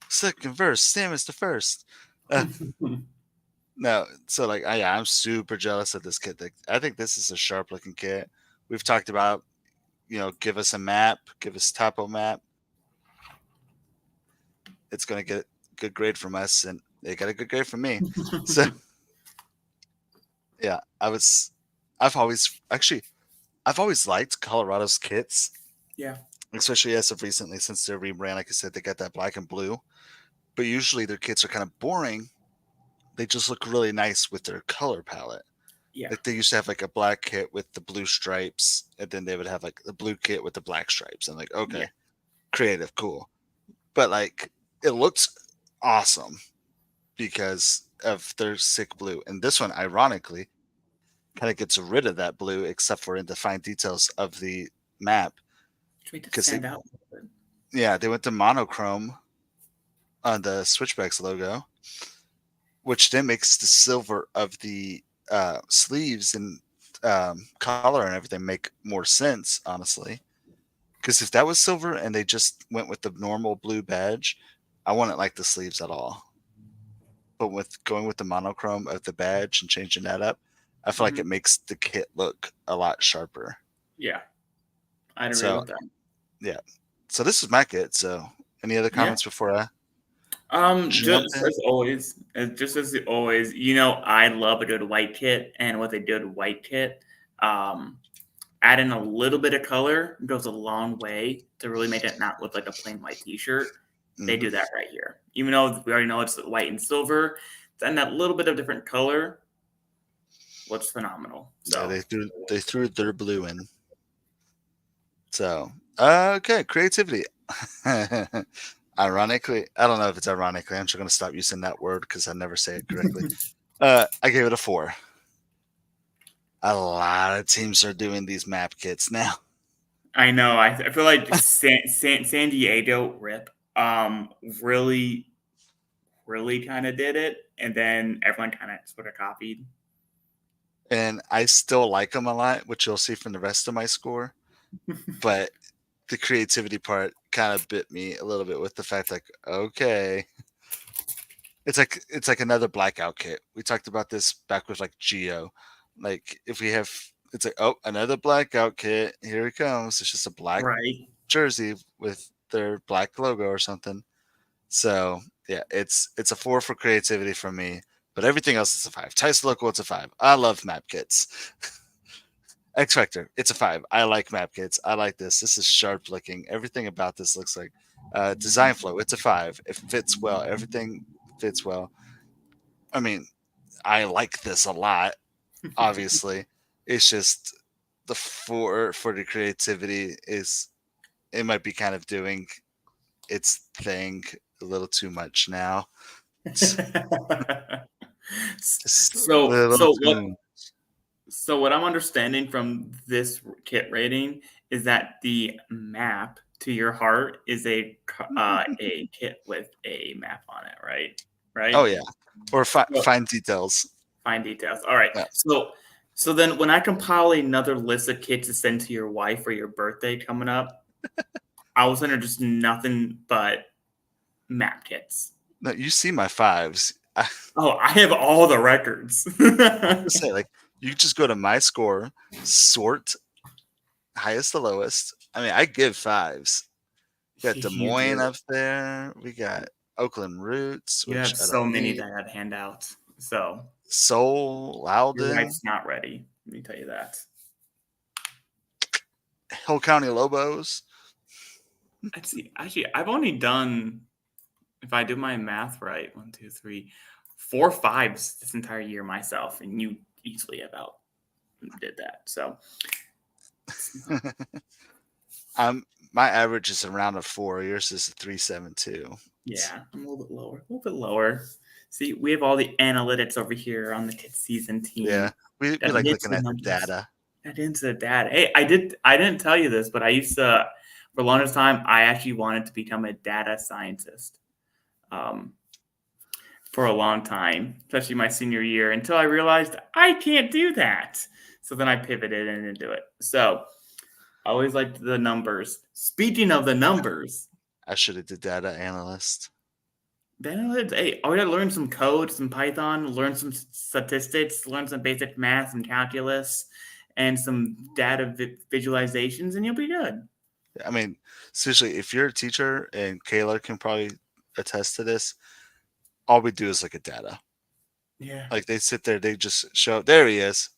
Second verse, same as the first. No, so like I'm super jealous of this kit. I think this is a sharp looking kit. We've talked about, give us a map, give us topo map. It's gonna get a good grade from us, and they got a good grade from me. So yeah, I've always liked Colorado's kits. Yeah. Especially as of recently, since their rebrand, like I said, they got that black and blue. But usually their kits are kind of boring. They just look really nice with their color palette. Yeah. Like they used to have like a black kit with the blue stripes, and then they would have like the blue kit with the black stripes. I'm like, okay, creative, cool. But like it looks awesome because of their sick blue. And this one, ironically, kind of gets rid of that blue except for in the fine details of the map. Yeah, they went to monochrome on the Switchbacks logo, which then makes the silver of the sleeves and collar and everything make more sense, honestly, Because if that was silver and they just went with the normal blue badge, I wouldn't like the sleeves at all. But with going with the monochrome of the badge and changing that up, I feel like it makes the kit look a lot sharper. Yeah, I'd agree So with that. yeah. So this is my kit. So any other comments before I jump just in? as always, you know, I love a good white kit, and what they did with white kit, add in a little bit of color goes a long way to really make it not look like a plain white t-shirt. They do that right here. Even though we already know it's white and silver, then that little bit of different color looks phenomenal. So Yeah, they threw their blue in. So okay, creativity. Ironically, I don't know if it's ironically. I'm just going to stop using that word because I never say it correctly. I gave it a 4. A lot of teams are doing these map kits now. I know. I feel like San Diego rip really kind of did it, and then everyone kind of sort of copied. And I still like them a lot, which you'll see from the rest of my score. But the creativity part kind of bit me a little bit with the fact, like, okay, it's like another blackout kit. We talked about this back with like Geo. Like if we have, it's like, oh, another blackout kit. Here it comes. It's just a black jersey with their black logo or something. So yeah, it's a 4 for creativity from me. But everything else is a 5. Tyson Local, it's a 5. I love map kits. X Factor, it's a 5. I like map kits. I like this. This is sharp looking. Everything about this looks like design flow. It's a 5. It fits well. Everything fits well. I mean, I like this a lot. Obviously, it's just the 4 for the creativity is it might be kind of doing its thing a little too much now. So what I'm understanding from this kit rating is that the map to your heart is a kit with a map on it, right? Right? Oh yeah, or fine details. Fine details. All right. Yeah. So then when I compile another list of kits to send to your wife for your birthday coming up, I will send her just nothing but map kits. No, you see my 5s. I have all the records. Say, like, you just go to my score, sort highest to lowest. I mean, I give 5s. We got Des Moines up there. We got Oakland Roots. You have so many that have handouts. So Seoul, Loudon. Your wife's not ready. Let me tell you that. Hill County Lobos. Let's see. Actually, I've only done, if I do my math right, 1, 2, 3, 4 5s this entire year myself, and you easily about did that. So my average is around a 4. Yours is a 3.72. Yeah, I'm a little bit lower. See, we have all the analytics over here on the KitSZN team. Yeah, we like looking at the data. That into the data. Hey, I didn't tell you this, but I used to, for the longest time, I actually wanted to become a data scientist. For a long time, especially my senior year, until I realized I can't do that. So then I pivoted and didn't do it. So I always liked the numbers. Speaking of the numbers, I should have did data analyst. Hey, I gotta learn some code, some Python, learn some statistics, learn some basic math, some calculus, and some data visualizations, and you'll be good. I mean, seriously, if you're a teacher, and Kayla can probably attest to this, all we do is look at data. Yeah. Like they sit there, they just show, there he is.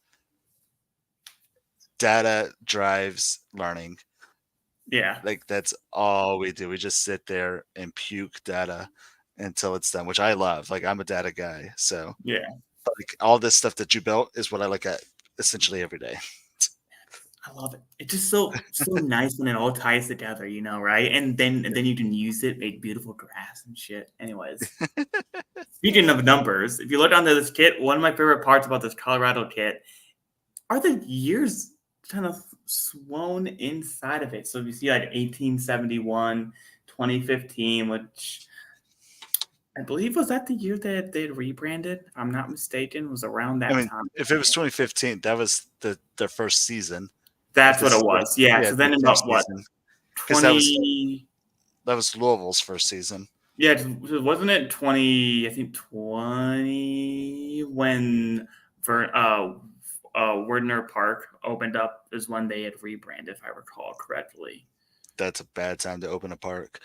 Data drives learning. Yeah. Like that's all we do. We just sit there and puke data until it's done, which I love. Like I'm a data guy. So yeah. Like all this stuff that you built is what I look at essentially every day. I love it. It's just so nice when it all ties together, you know, right? And then you can use it, make beautiful grass and shit. Anyways, speaking of numbers, if you look onto this kit, one of my favorite parts about this Colorado kit are the years kind of sworn inside of it. So if you see like 1871, 2015, which I believe was that the year that they rebranded. If I'm not mistaken, it was around that time. If it was 2015, that was their first season. That's what it was. Yeah. So then about what? Because that was Louisville's first season. Yeah, wasn't it 20? I think 20 when Werdner Park opened up is when they had rebranded, if I recall correctly. That's a bad time to open a park.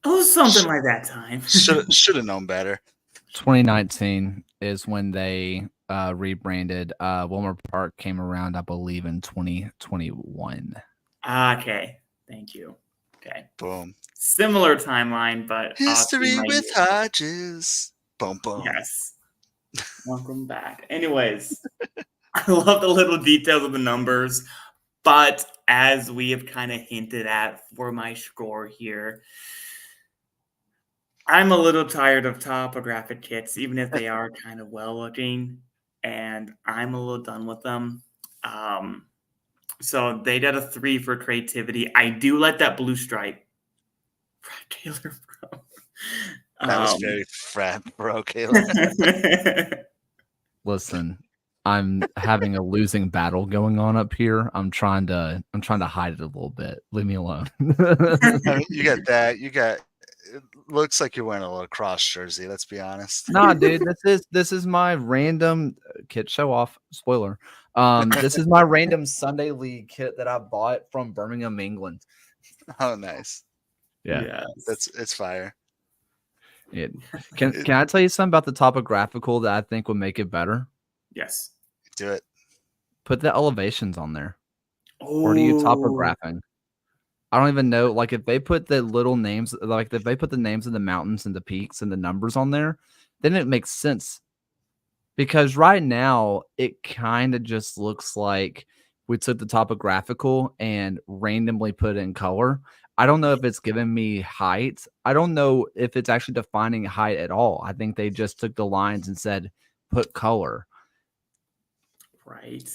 It was something like that time. Should have known better. 2019 is when they rebranded. Wilmer Park came around, I believe, in 2021. Okay, thank you. Okay, Boom. similar timeline, but History with Hodges. Boom, boom. Yes. Welcome back. Anyways, I love the little details of the numbers, but as we have kind of hinted at for my score here, I'm a little tired of topographic kits, even if they are kind of well looking, and I'm a little done with them. So they got a 3 for creativity. I do like that blue stripe. Taylor, bro. That was very frat, bro, Caleb. Listen, I'm having a losing battle going on up here. I'm trying to hide it a little bit. Leave me alone. I mean, you got that. It looks like you're wearing a lacrosse jersey. Let's be honest. Nah, dude, this is my random kit show off. Spoiler. This is my random Sunday League kit that I bought from Birmingham, England. Oh, nice. Yeah, it's fire. Can I tell you something about the topographical that I think would make it better? Yes. Do it. Put the elevations on there. Oh. Or do you topographing? I don't even know. Like if they put the little names, like if they put the names of the mountains and the peaks and the numbers on there, then it makes sense. Because right now it kind of just looks like we took the topographical and randomly put it in color. I don't know if it's giving me height. I don't know if it's actually defining height at all. I think they just took the lines and said, put color. Right.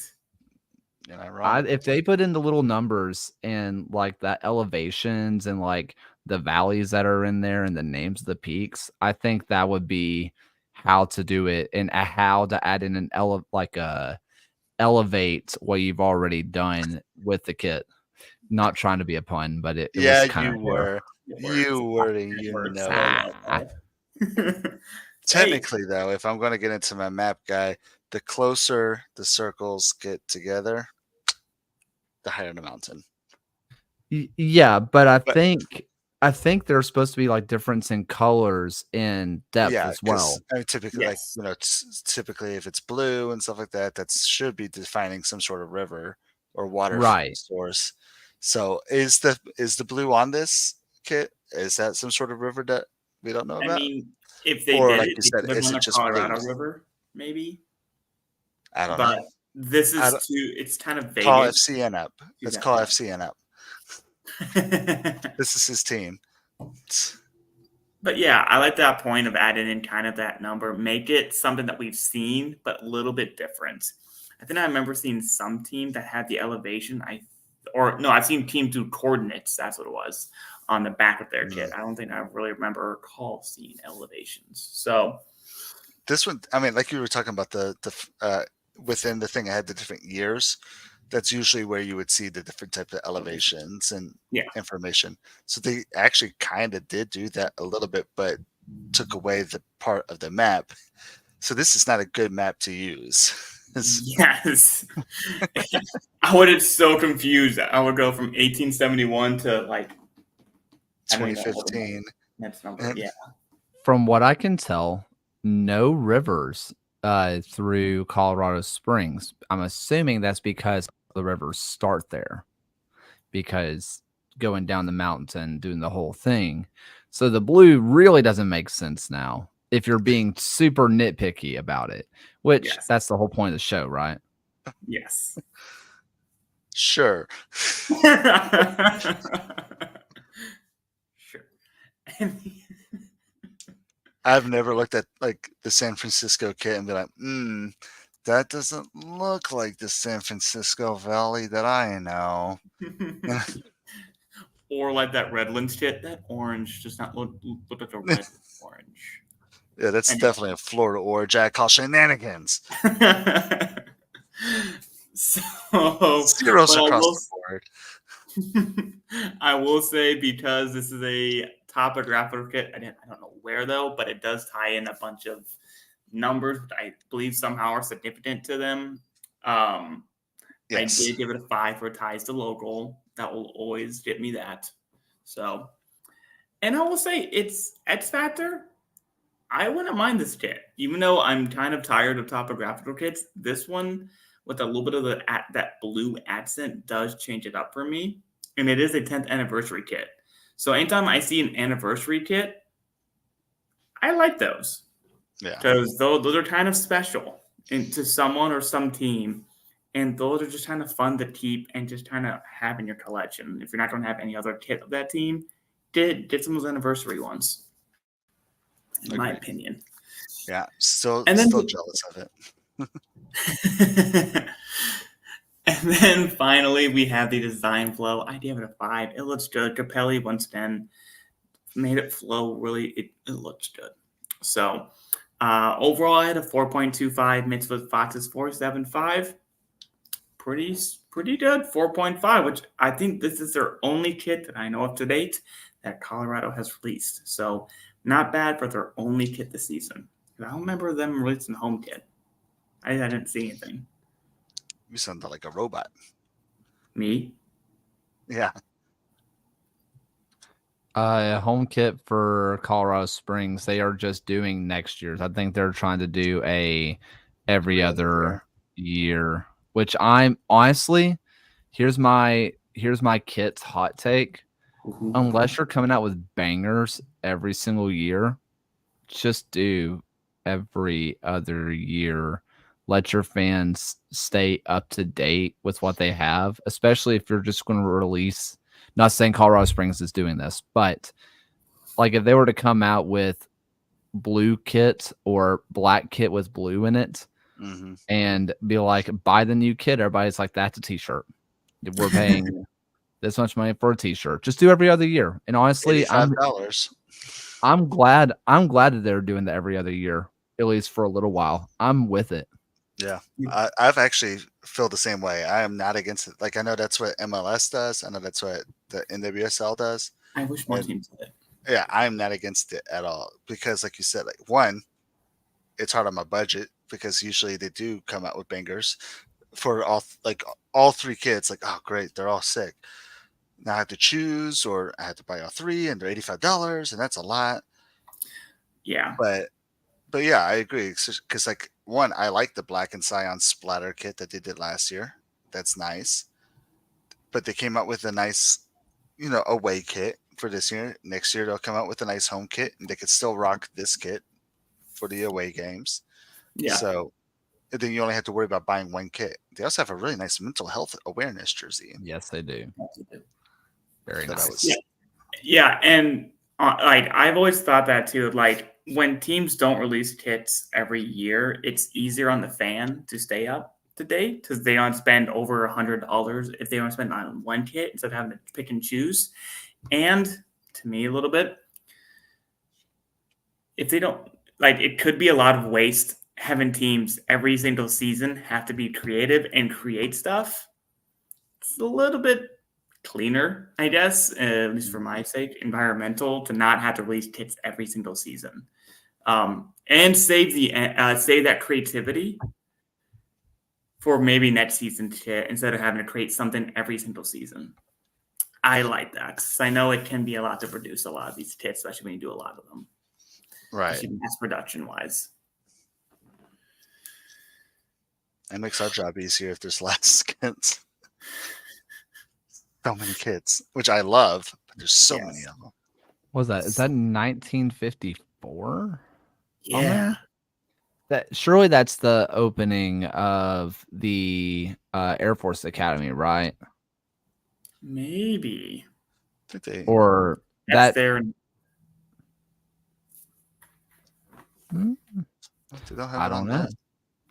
Am I wrong? If they put in the little numbers and like that elevations and like the valleys that are in there and the names of the peaks, I think that would be how to do it and how to add in an elevate what you've already done with the kit. Not trying to be a pun, but it yeah, was kind you were. You were, you know. Technically, though, if I'm going to get into my map guy, the closer the circles get together, the higher the mountain. Yeah, but I think there's supposed to be like difference in colors and depth as well. I mean, typically, typically if it's blue and stuff like that, that should be defining some sort of river or water source. So is the blue on this kit? Is that some sort of river that we don't know about? I mean, if they or did like it, you said, is it just Colorado blue? River, maybe. I don't know. This is it's kind of Vegas. Call FC Ann up. Let's call FC Ann up. This is his team. But yeah, I like that point of adding in kind of that number. Make it something that we've seen, but a little bit different. I think I remember seeing some team that had the elevation. I've seen teams do coordinates. That's what it was on the back of their kit. I don't think I really remember seeing elevations. So this one, I mean, like you were talking about the within the thing, I had the different years. That's usually where you would see the different types of elevations and information. So they actually kind of did do that a little bit, but took away the part of the map. So this is not a good map to use. Yes. I would have so confused. I would go from 1871 to like 2015. Next number, yeah. From what I can tell, no rivers through Colorado Springs. I'm assuming that's because the rivers start there, because going down the mountains and doing the whole thing. So the blue really doesn't make sense now if you're being super nitpicky about it, which that's the whole point of the show, right? Yes. Sure. Sure. I've never looked at like the San Francisco kit and be like, that doesn't look like the San Francisco Valley that I know. Or like that Redlands kit, that orange does not look like a red orange. Yeah, that's definitely a Florida orange. I call shenanigans. So zeros across the board. I will say, because this is a topographical kit, I don't know where though, but it does tie in a bunch of numbers, which I believe somehow are significant to them. I Yes. did give it a 5 for ties to local. That will always get me that. So, and I will say, it's X Factor. I wouldn't mind this kit, even though I'm kind of tired of topographical kits. This one, with a little bit of that blue accent, does change it up for me, and it is a 10th anniversary kit. So anytime I see an anniversary kit, I like those Yeah. because those are kind of special to someone or some team, and those are just kind of fun to keep and just kind of have in your collection. If you're not going to have any other kit of that team, get some of those anniversary ones. In my opinion. Yeah, still And then jealous of it. And then finally, we have the design flow. I gave it a 5. It looks good. Capelli once again made it flow really. It looks good. So overall, I had a 4.25. Mixed with Fox's 4.75. Pretty good. 4.5, which I think this is their only kit that I know of to date that Colorado has released. So not bad for their only kit this season. I don't remember them releasing a home kit. I didn't see anything. You sound like a robot. Me? Yeah. Home kit for Colorado Springs. They are just doing next year's. I think they're trying to do every other year, which I'm honestly, here's my kit's hot take. Unless you're coming out with bangers every single year, just do every other year. Let your fans stay up to date with what they have, especially if you're just going to release. Not saying Colorado Springs is doing this, but like if they were to come out with blue kit or black kit with blue in it and be like, buy the new kit, everybody's like, that's a t-shirt. We're paying this much money for a t-shirt. Just do every other year. And honestly, $85. I'm glad that they're doing that every other year, at least for a little while. I'm with it. Yeah, I've actually feel the same way. I am not against it. Like, I know that's what MLS does. I know that's what the NWSL does. I wish more teams did it. Yeah, I'm not against it at all because, like you said, like one, it's hard on my budget because usually they do come out with bangers for all 3 kids. Like, oh great, they're all sick. Now I have to choose, or I have to buy all 3, and they're $85, and that's a lot. Yeah, but yeah, I agree because like one, I like the black and cyan splatter kit that they did last year. That's nice. But they came out with a nice, away kit for this year. Next year they'll come out with a nice home kit, and they could still rock this kit for the away games. Yeah. So then you only have to worry about buying one kit. They also have a really nice mental health awareness jersey. Yes, they do. Very that nice. Yeah, and like I've always thought that too. Like when teams don't release kits every year, it's easier on the fan to stay up to date because they don't spend over $100 if they don't spend on one kit instead of having to pick and choose. And to me, a little bit, if they don't it could be a lot of waste having teams every single season have to be creative and create stuff. It's a little bit cleaner, I guess, at least for my sake, environmental, to not have to release kits every single season, and save that creativity for maybe next season kit instead of having to create something every single season. I like that because I know it can be a lot to produce a lot of these kits, especially when you do a lot of them, right? Mass production wise. It makes our job easier if there's less kits. So many kids, which I love, but there's so many of them. What was that? Is that 1954? Yeah. Surely that's the opening of the Air Force Academy, right? Maybe. Or that's that there. I don't know.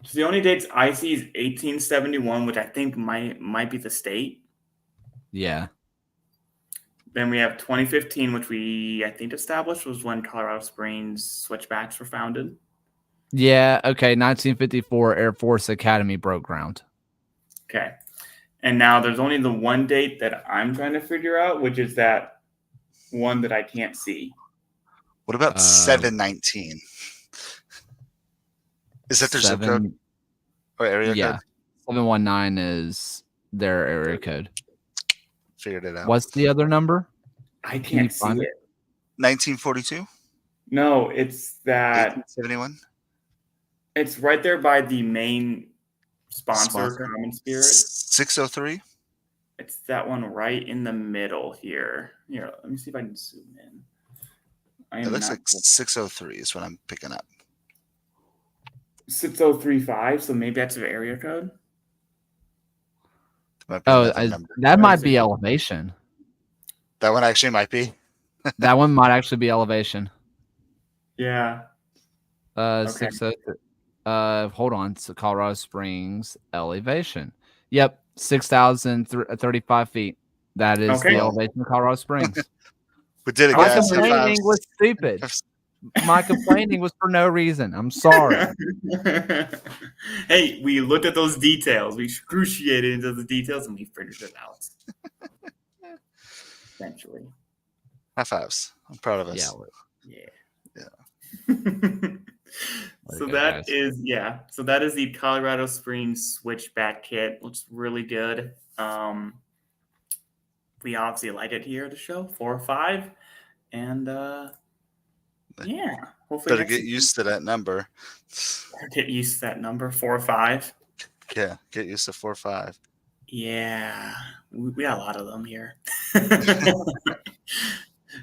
So the only dates I see is 1871, which I think might be the state. Yeah. Then we have 2015, which I think established was when Colorado Springs Switchbacks were founded. Yeah. Okay. 1954 Air Force Academy broke ground. Okay. And now there's only the one date that I'm trying to figure out, which is that one that I can't see. What about 719? Is that their zip code or area code? 719 is their area code. Figured it out. What's the other number? I can't see it. 1942? No, it's that 1871? it's right there by the main sponsor, Common Spirit. 603? It's that one right in the middle here. Here, let me see if I can zoom in. It looks like 603 is what I'm picking up. 6035, so maybe that's their area code. That might be elevation. That one actually might be. That one might actually be elevation. Yeah. Okay. 603. Hold on. So Colorado Springs elevation. Yep, 6,035 feet. That is the elevation of Colorado Springs. We did it, My guys. complaining was stupid. My complaining was for no reason. I'm sorry. Hey, we looked at those details. We excruciated into the details, and we figured it out. Eventually. High fives. I'm proud of us. Yeah. So that is the Colorado Springs Switchback kit. Looks really good. We obviously like it here at the show, 4 or 5, and yeah. Hopefully, better get used to that number. Get used to that number, 4 or 5. Yeah, get used to 4 or 5. Yeah, we got a lot of them here.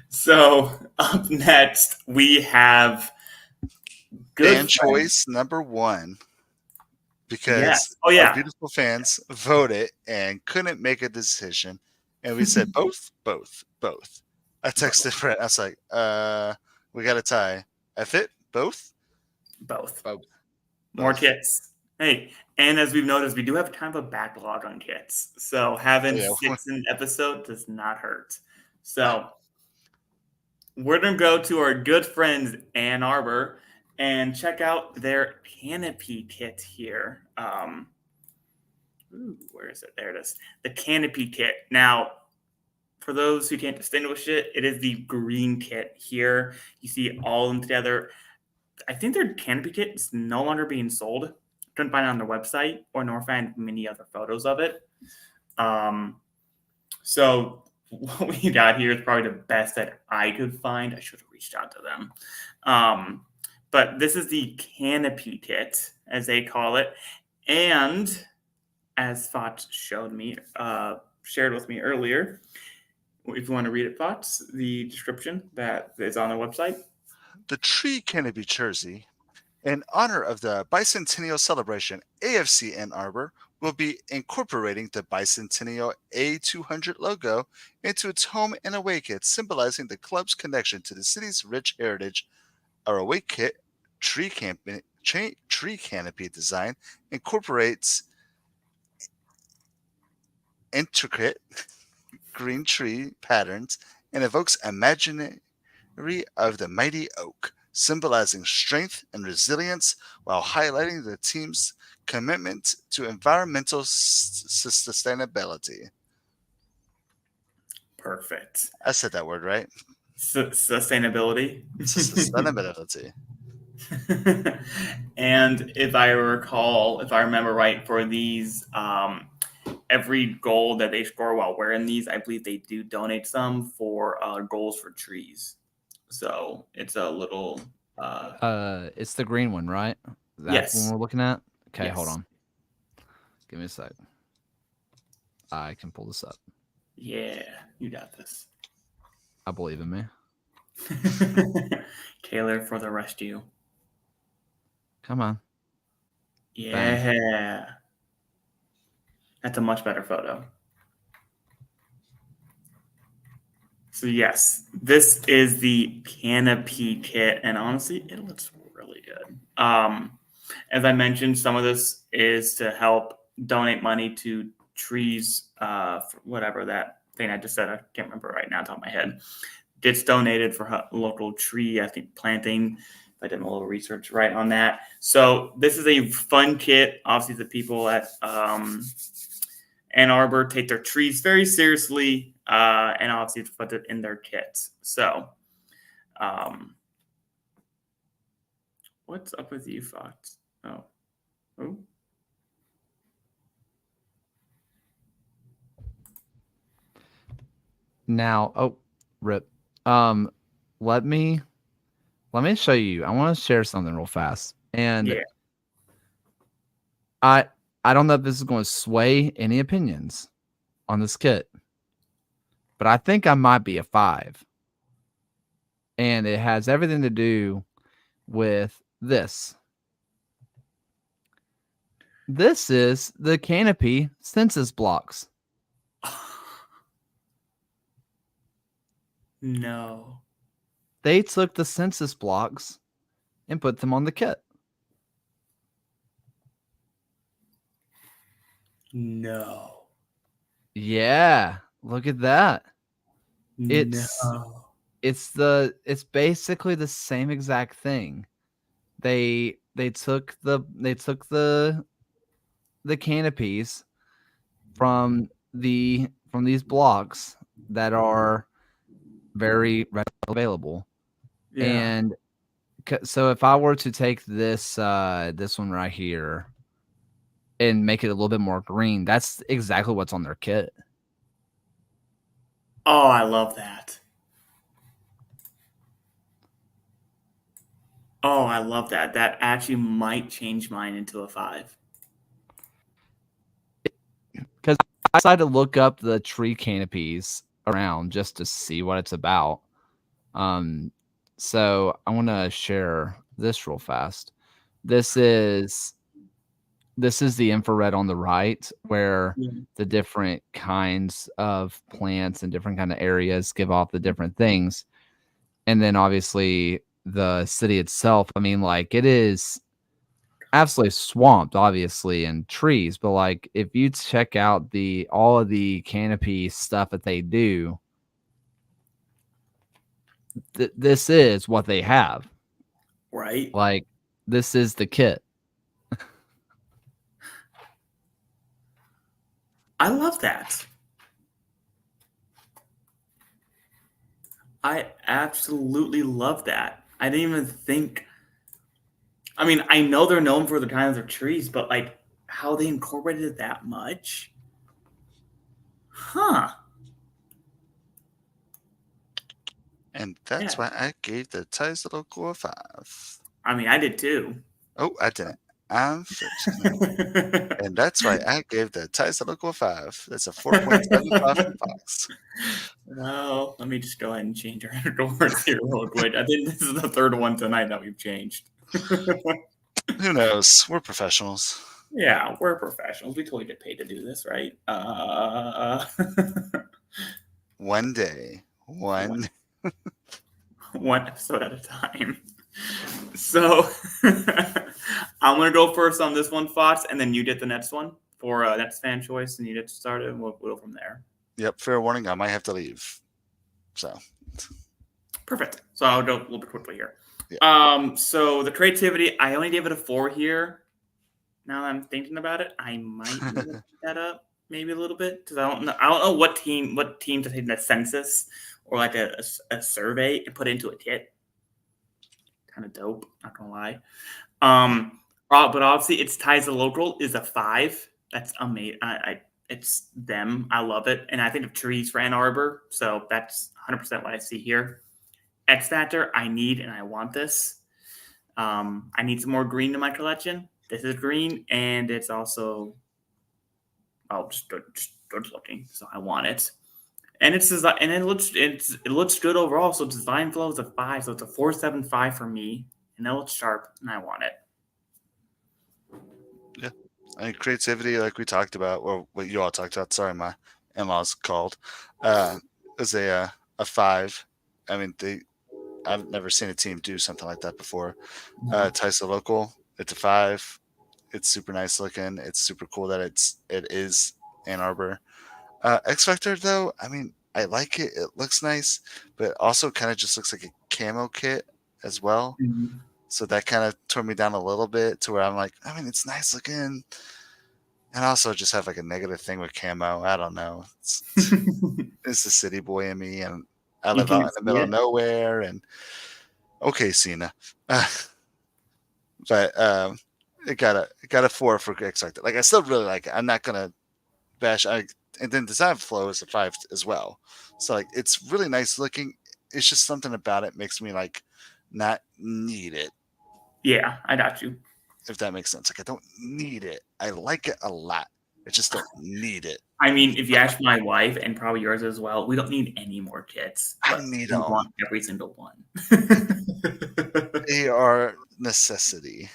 So up next we have fan choice number 1, because our beautiful fans voted and couldn't make a decision, and we said both. I texted Brett. I was like, we got a tie. I fit both. More kits. Hey, and as we've noticed, we do have kind of a backlog on kits, so having 6 in an episode does not hurt. So we're gonna go to our good friends Ann Arbor and check out their Canopy Kit here. Where is it? There it is. The Canopy Kit. Now, for those who can't distinguish it, it is the green kit here. You see all of them together. I think their Canopy Kit is no longer being sold. Couldn't find it on their website nor find many other photos of it. So what we got here is probably the best that I could find. I should have reached out to them. But this is the Canopy Kit, as they call it. And as Fox shared with me earlier, if you want to read it, Fox, the description that is on their website. The tree canopy jersey, in honor of the bicentennial celebration, AFC Ann Arbor will be incorporating the bicentennial A200 logo into its home and away kit, symbolizing the club's connection to the city's rich heritage. Our away kit tree canopy design incorporates intricate green tree patterns and evokes imagery of the mighty oak, symbolizing strength and resilience while highlighting the team's commitment to environmental sustainability. Perfect. I said that word right. Sustainability. Sustainability. And if I remember right, for these, every goal that they score while wearing these, I believe they do donate some for goals for trees. So it's a little. It's the green one, right? That's the one we're looking at. Okay, hold on. Give me a sec. I can pull this up. Yeah, you got this. I believe in me. Taylor for the rescue. Come on. Yeah. Bang. That's a much better photo. So yes, this is the Canopy Kit, and honestly, it looks really good. As I mentioned, some of this is to help donate money to trees, for whatever that thing I just said. I can't remember right now, top of my head. Gets donated for local tree, I think, planting. I did a little research right on that. So this is a fun kit. Obviously, the people at Ann Arbor take their trees very seriously, and obviously put it in their kits. So, what's up with you, Fox? Oh. Now, rip. Let me show you. I want to share something real fast. And Yeah. I don't know if this is going to sway any opinions on this kit, but I think I might be a 5. And it has everything to do with this. This is the Canopy census blocks. No. They took the census blocks and put them on the kit. No. Yeah, look at that. No. It's basically the same exact thing. They took the canopies from these blocks that are very readily available. Yeah. And so if I were to take this one right here and make it a little bit more green, that's exactly what's on their kit. Oh, I love that. Oh, I love that. That actually might change mine into a 5. Because I decided to look up the tree canopies around just to see what it's about. So I want to share this real fast. This is the infrared on the right, where the different kinds of plants and different kind of areas give off the different things. And then obviously the city itself, I mean, like, it is absolutely swamped, obviously, and trees. But like, if you check out all of the canopy stuff that they do, this is what they have. Right? Like, this is the kit. I love that. I absolutely love that. I didn't even think. I mean, I know they're known for the kinds of trees, but like how they incorporated it that much? Huh. And that's why I gave the Ties Local a 5. I mean, I did too. Oh, I didn't. I'm fixing it. And that's why I gave the Ties Local a 5. That's a 4.75 from Fox. Well, let me just go ahead and change our doors here real quick. I think this is the third one tonight that we've changed. Who knows? We're professionals. Yeah, we're professionals. We totally get paid to do this, right? One day. One episode at a time. So I'm gonna go first on this one, Fox, and then you get the next one for next fan choice, and you get to start it, and we'll go from there. Yep, fair warning, I might have to leave. So perfect. So I'll go a little bit quickly here. Yeah. So the creativity, I only gave it a 4 here. Now that I'm thinking about it, I might pick that up maybe a little bit, because I don't know what team to take the census or like a survey and put it into a kit. Kind of dope, not gonna lie. But obviously, it's Ties to Local is a 5. That's amazing. It's them. I love it, and I think of trees for Ann Arbor, so that's 100% what I see here. X Factor, I need and I want this. I need some more green in my collection. This is green, and it's also just good looking, so I want it. And it looks good overall. So design flow is a 5, so it's a 4.75 for me, and it looks sharp, and I want it. Yeah, I mean, creativity, like we talked about, or what you all talked about. Sorry, my in-laws called. Is a 5. I mean, I've never seen a team do something like that before. Ties to Local, it's a 5. It's super nice looking. It's super cool that it is Ann Arbor. X Factor, though, I mean, I like it. It looks nice, but it also kind of just looks like a camo kit as well. So that kind of tore me down a little bit to where I'm like, I mean, it's nice looking. And I also just have like a negative thing with camo. I don't know. It's the city boy in me, and I live out in the middle of nowhere. And okay, Cena, but it got a 4 for expected. Like I still really like it. I'm not gonna bash. And then design flow is a 5 as well. So like it's really nice looking. It's just something about it makes me like not need it. Yeah, I got you. If that makes sense. Like I don't need it. I like it a lot. I just don't need it. I mean, if you ask my wife and probably yours as well, we don't need any more kits. I need them. Want every single one. They are necessity.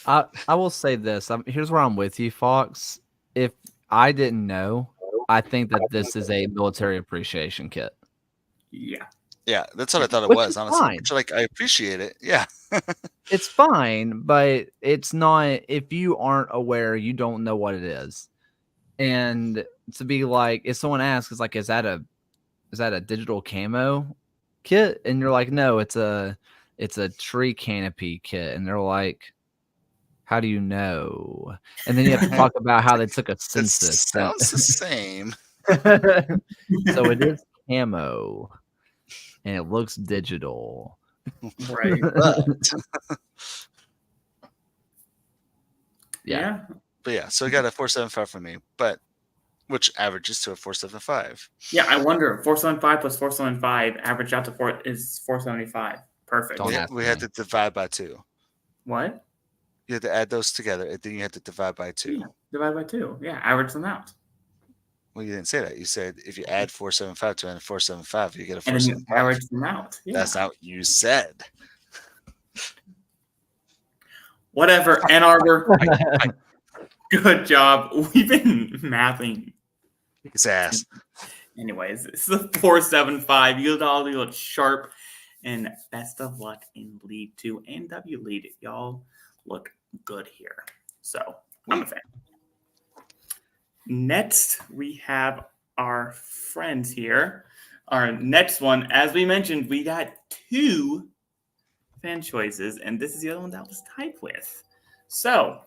I will say this. Here's where I'm with you, Fox. If I didn't know, I think that this is a military appreciation kit. Yeah. Yeah, that's what I thought it Which was, is honestly. fine. Which, like, I appreciate it. Yeah. It's fine, but it's not. If you aren't aware, you don't know what it is. And to be like, if someone asks, it's like, is that a digital camo kit? And you're like, no, it's a tree canopy kit. And they're like, how do you know? And then you have to talk about how they took a It census. sounds the same. So it is camo, and it looks digital. Right. But, Yeah. but yeah, so I got a 475 from me, but which averages to a 475. Yeah, I wonder. 475 plus 475 average out to 475. Perfect. Don't ask We me. had to divide by 2. What? You had to add those together, and then you had to divide by 2. Yeah, divide by 2. Yeah, average them out. Well, you didn't say that. You said if you add 475 to a 475, you get a And then you 475. average them out. Yeah. That's not what you said. Whatever. Ann Arbor. Good job. We've been mathing. His ass. Anyways, this is a 475. You all look sharp. And best of luck in League 2 and W League. Y'all look good here. So, I'm a fan. Next, we have our friends here. Our next one, as we mentioned, we got 2 fan choices, and this is the other one that was tied with. So,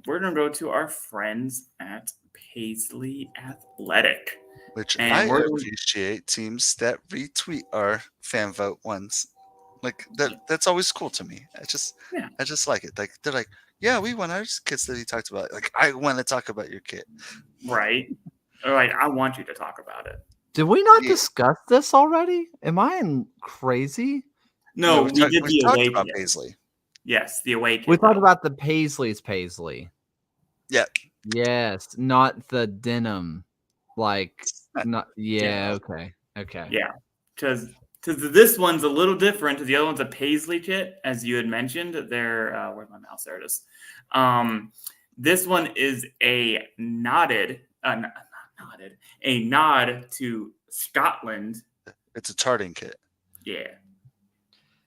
we're going to go to our friends at Paisley Athletic. Which And I we're- appreciate teams that retweet our fan vote ones. Like that's always cool to me. I just like it. Like they're like, yeah, we want our kits that he talked about. Like I want to talk about your kit. Right? All right, I want you to talk about it. Did we not Yeah. discuss this already? Am I crazy? No, we did we the talked away about kit. Paisley. Yes, the away kit. We talked though. about the Paisley's Paisley. Yeah. Yes, not the denim. Like, not. Yeah. Okay. Okay. Yeah, because this one's a little different. The other one's a Paisley kit, as you had mentioned. They're where's my mouse? There it is. This one is a nod to Scotland. It's a tarting kit. Yeah,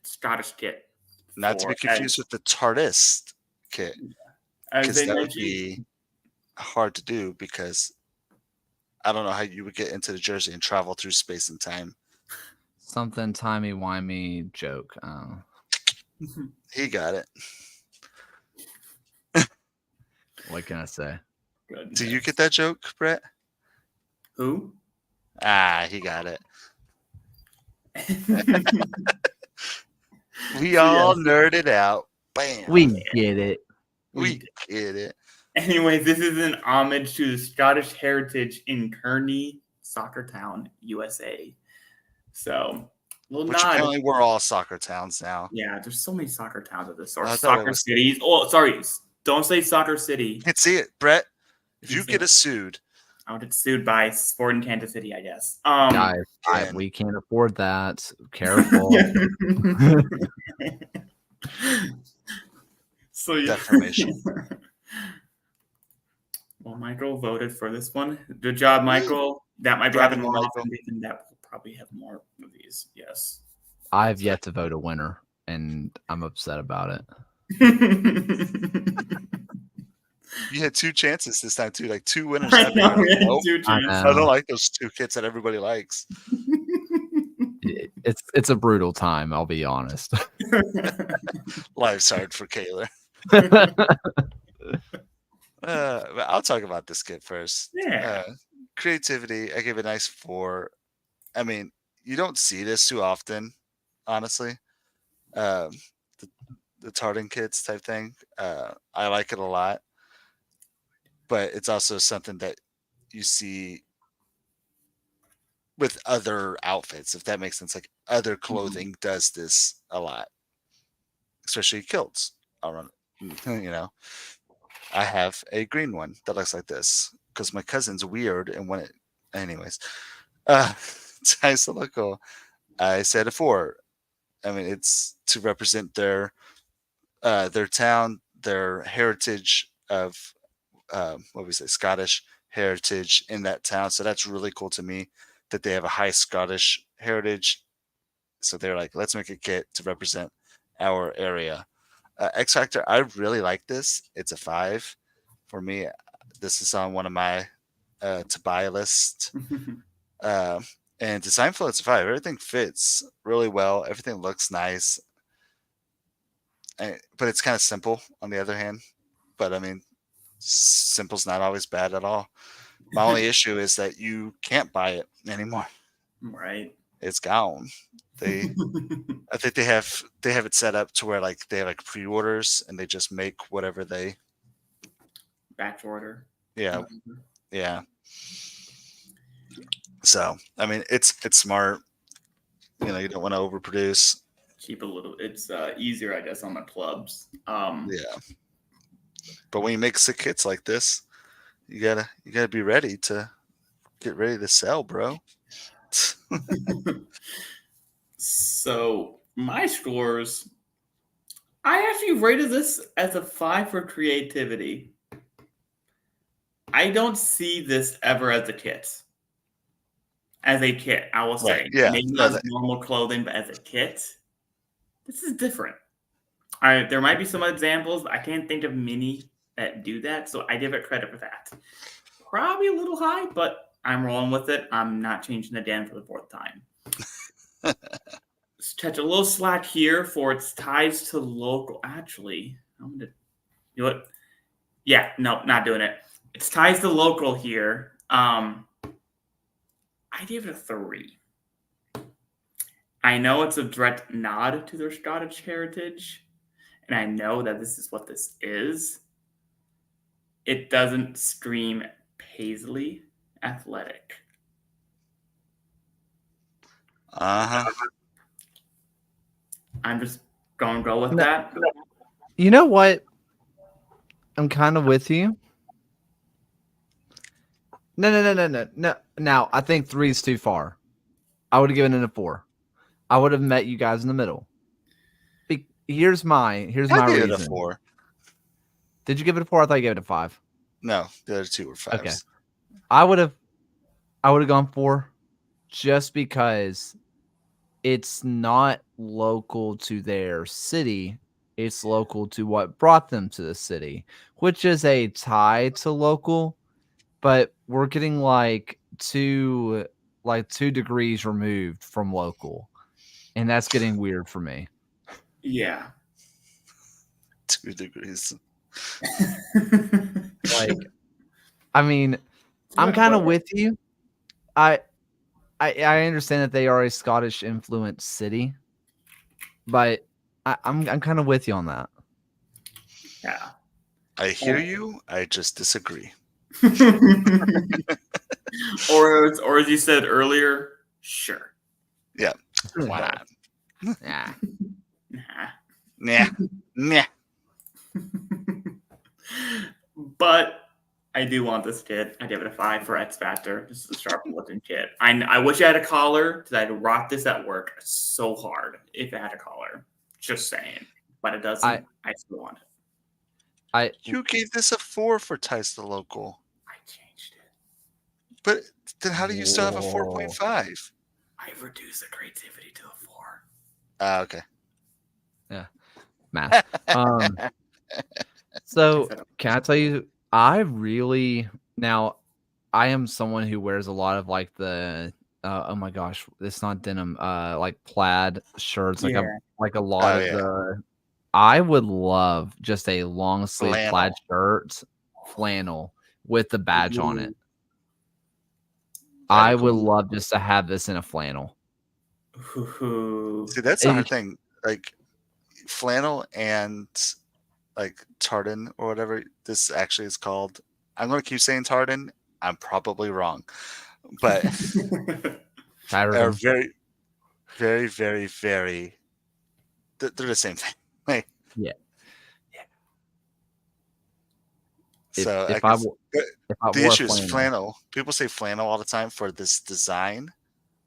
Scottish kit. Not to be confused with the Tardist kit. As Because they that would mentioned, be hard to do because I don't know how you would get into the jersey and travel through space and time. Something timey-wimey joke. He got it. What can I say? Do you get that joke, Brett? Who? He got it. So, We all nerded out. Bam. We get it. We get it. Anyways, this is an homage to the Scottish heritage in Kearney, Soccer Town, USA. So, little Which nod. apparently we're all soccer towns now. Yeah, there's so many soccer towns at this or I thought it soccer was- cities. Oh, sorry, don't say soccer city. You can see it, Brett. If You you see get it. us sued, I'll get sued by Sporting Kansas City, I guess. Guys, again. we can't afford that. Careful. So yeah. Defamation. Well, Michael voted for this one. Good job, Michael. That might be Bravo, happening more Michael. often. And that will probably have more of these. Yes. I've yet to vote a winner, and I'm upset about it. You had 2 chances this time too, like 2 winners. I know, we had Nope. 2 I chances. know. I don't like those 2 kits that everybody likes. It's a brutal time, I'll be honest. Life's hard for Kayla. But I'll talk about this kit first. Yeah. Creativity, I give it a nice 4. I mean, you don't see this too often, honestly. Um, the tartan kits type thing. I like it a lot, but it's also something that you see with other outfits, if that makes sense. Like other clothing does this a lot, especially kilts. I'll run, you know, I have a green one that looks like this because my cousin's weird and when it, anyways, ties to local. I said a 4. I mean, it's to represent their town, their heritage of what we say, Scottish heritage in that town. So that's really cool to me that they have a high Scottish heritage. So they're like, let's make a kit to represent our area. X Factor, I really like this. It's a 5 for me. This is on one of my to buy list. And design flow, it's a 5. Everything fits really well. Everything looks nice. But it's kind of simple on the other hand. But I mean, simple's not always bad at all. My only issue is that you can't buy it anymore. Right. It's gone. I think they have it set up to where like they have like pre-orders and they just make whatever they Batch order. yeah. Yeah. So I mean it's smart. You know, you don't want to overproduce. Keep a little. It's easier, I guess, on the clubs. Yeah. But when you make sick kits like this, you gotta be ready to get ready to sell, bro. So my scores, I actually rated this as a 5 for creativity. I don't see this ever as a kit. As a kit, I will say. Right, yeah, Maybe no, not as normal clothing, but as a kit, this is different. All right, there might be some examples. I can't think of many that do that, so I give it credit for that. Probably a little high, but I'm rolling with it. I'm not changing it again for the 4th time. Let's catch a little slack here for its ties to local. Actually, I'm gonna do it. Yeah, no, not doing it. Its ties to local here. I give it a 3. I know it's a direct nod to their Scottish heritage, and I know that this is what this is. It doesn't scream Paisley athletic. I'm just gonna go with that. You know what? I'm kind of with you. No. Now, I think 3 is too far. I would have given it a 4. I would have met you guys in the middle. Here's my reason. It a 4. Did you give it a 4? I thought you gave it a 5. No, the other 2 were 5s. Okay. I would have gone 4 just because it's not local to their city. It's local to what brought them to the city, which is a tie to local, but we're getting like 2 degrees removed from local. And that's getting weird for me. Yeah. 2 degrees. Like, I mean, I'm kind of with you. I understand that they are a Scottish influenced city, but I'm kind of with you on that. Yeah. I hear you. I just disagree. or as you said earlier, sure. Yeah. Why not? Yeah. Nah. But I do want this kit. I give it a 5 for X Factor. This is a sharp looking kit. I wish I had a collar because I'd rock this at work so hard if it had a collar. Just saying. But it doesn't. I still want it. You gave this a 4 for ties to local. I changed it. But then how do you still have a 4.5? I reduced the creativity to a 4. Okay. Yeah. Math. So can I tell you, I am someone who wears a lot of like the oh my gosh, it's not denim, like plaid shirts, like a lot of the. I would love just a long sleeve plaid shirt flannel with the badge on it. That'd I be would cool. love just to have this in a flannel. See, that's the hard thing. Like flannel and like tartan or whatever this actually is called. I'm going to keep saying tartan. I'm probably wrong, but are Tartan. very, very, very, very. They're the same thing. Like, Yeah. So if I I guess, wore the a issue is flannel, flannel. People say flannel all the time for this design,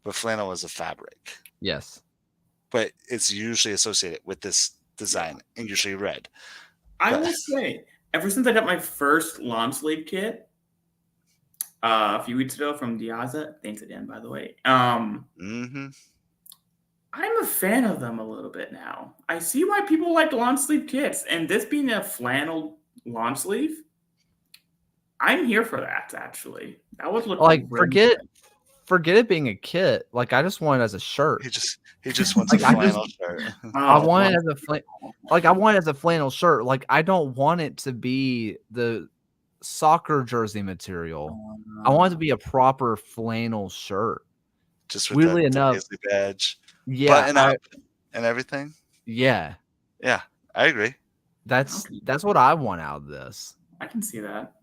but flannel is a fabric. yes. But it's usually associated with this design and usually red. I But- will say, ever since I got my first lawn sleeve kit a few weeks ago from Diaza, thanks again, by the way. Mhm. I'm a fan of them a little bit now. I see why people like lawn sleeve kits, and this being a flannel lawn sleeve, I'm here for that. Actually, that would look Like really good. forget it being a kit. Like I just want it as a shirt. He just wants Like, a I flannel shirt. I Oh, want it as a I want it as a flannel shirt. Like I don't want it to be the soccer jersey material. I want it to be a proper flannel shirt. Just with Weirdly the enough, Paisley badge, yeah, button up and everything. yeah. Yeah, I agree. That's what I want out of this. I can see that.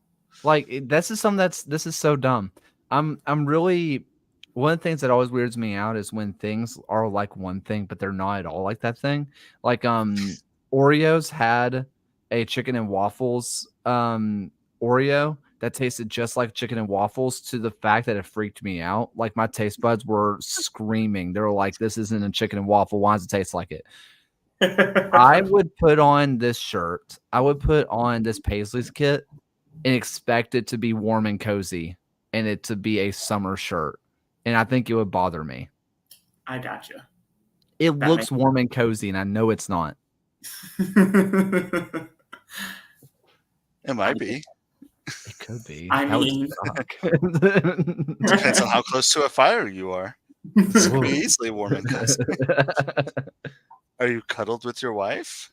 Like this is this is so dumb. I'm really one of the things that always weirds me out is when things are like one thing but they're not at all like that thing. Like Oreos had a chicken and waffles Oreo that tasted just like chicken and waffles to the fact that it freaked me out. Like my taste buds were screaming. They were like, this isn't a chicken and waffle. Why does it taste like it? I would put on this shirt. I would put on this Paisley's kit and expect it to be warm and cozy and it to be a summer shirt. And I think it would bother me. I gotcha. It That looks warm and cozy, and I know it's not. It might be. It could be. I That would mean- suck. Depends on how close to a fire you are. This could be easily warm and cozy. Are you cuddled with your wife?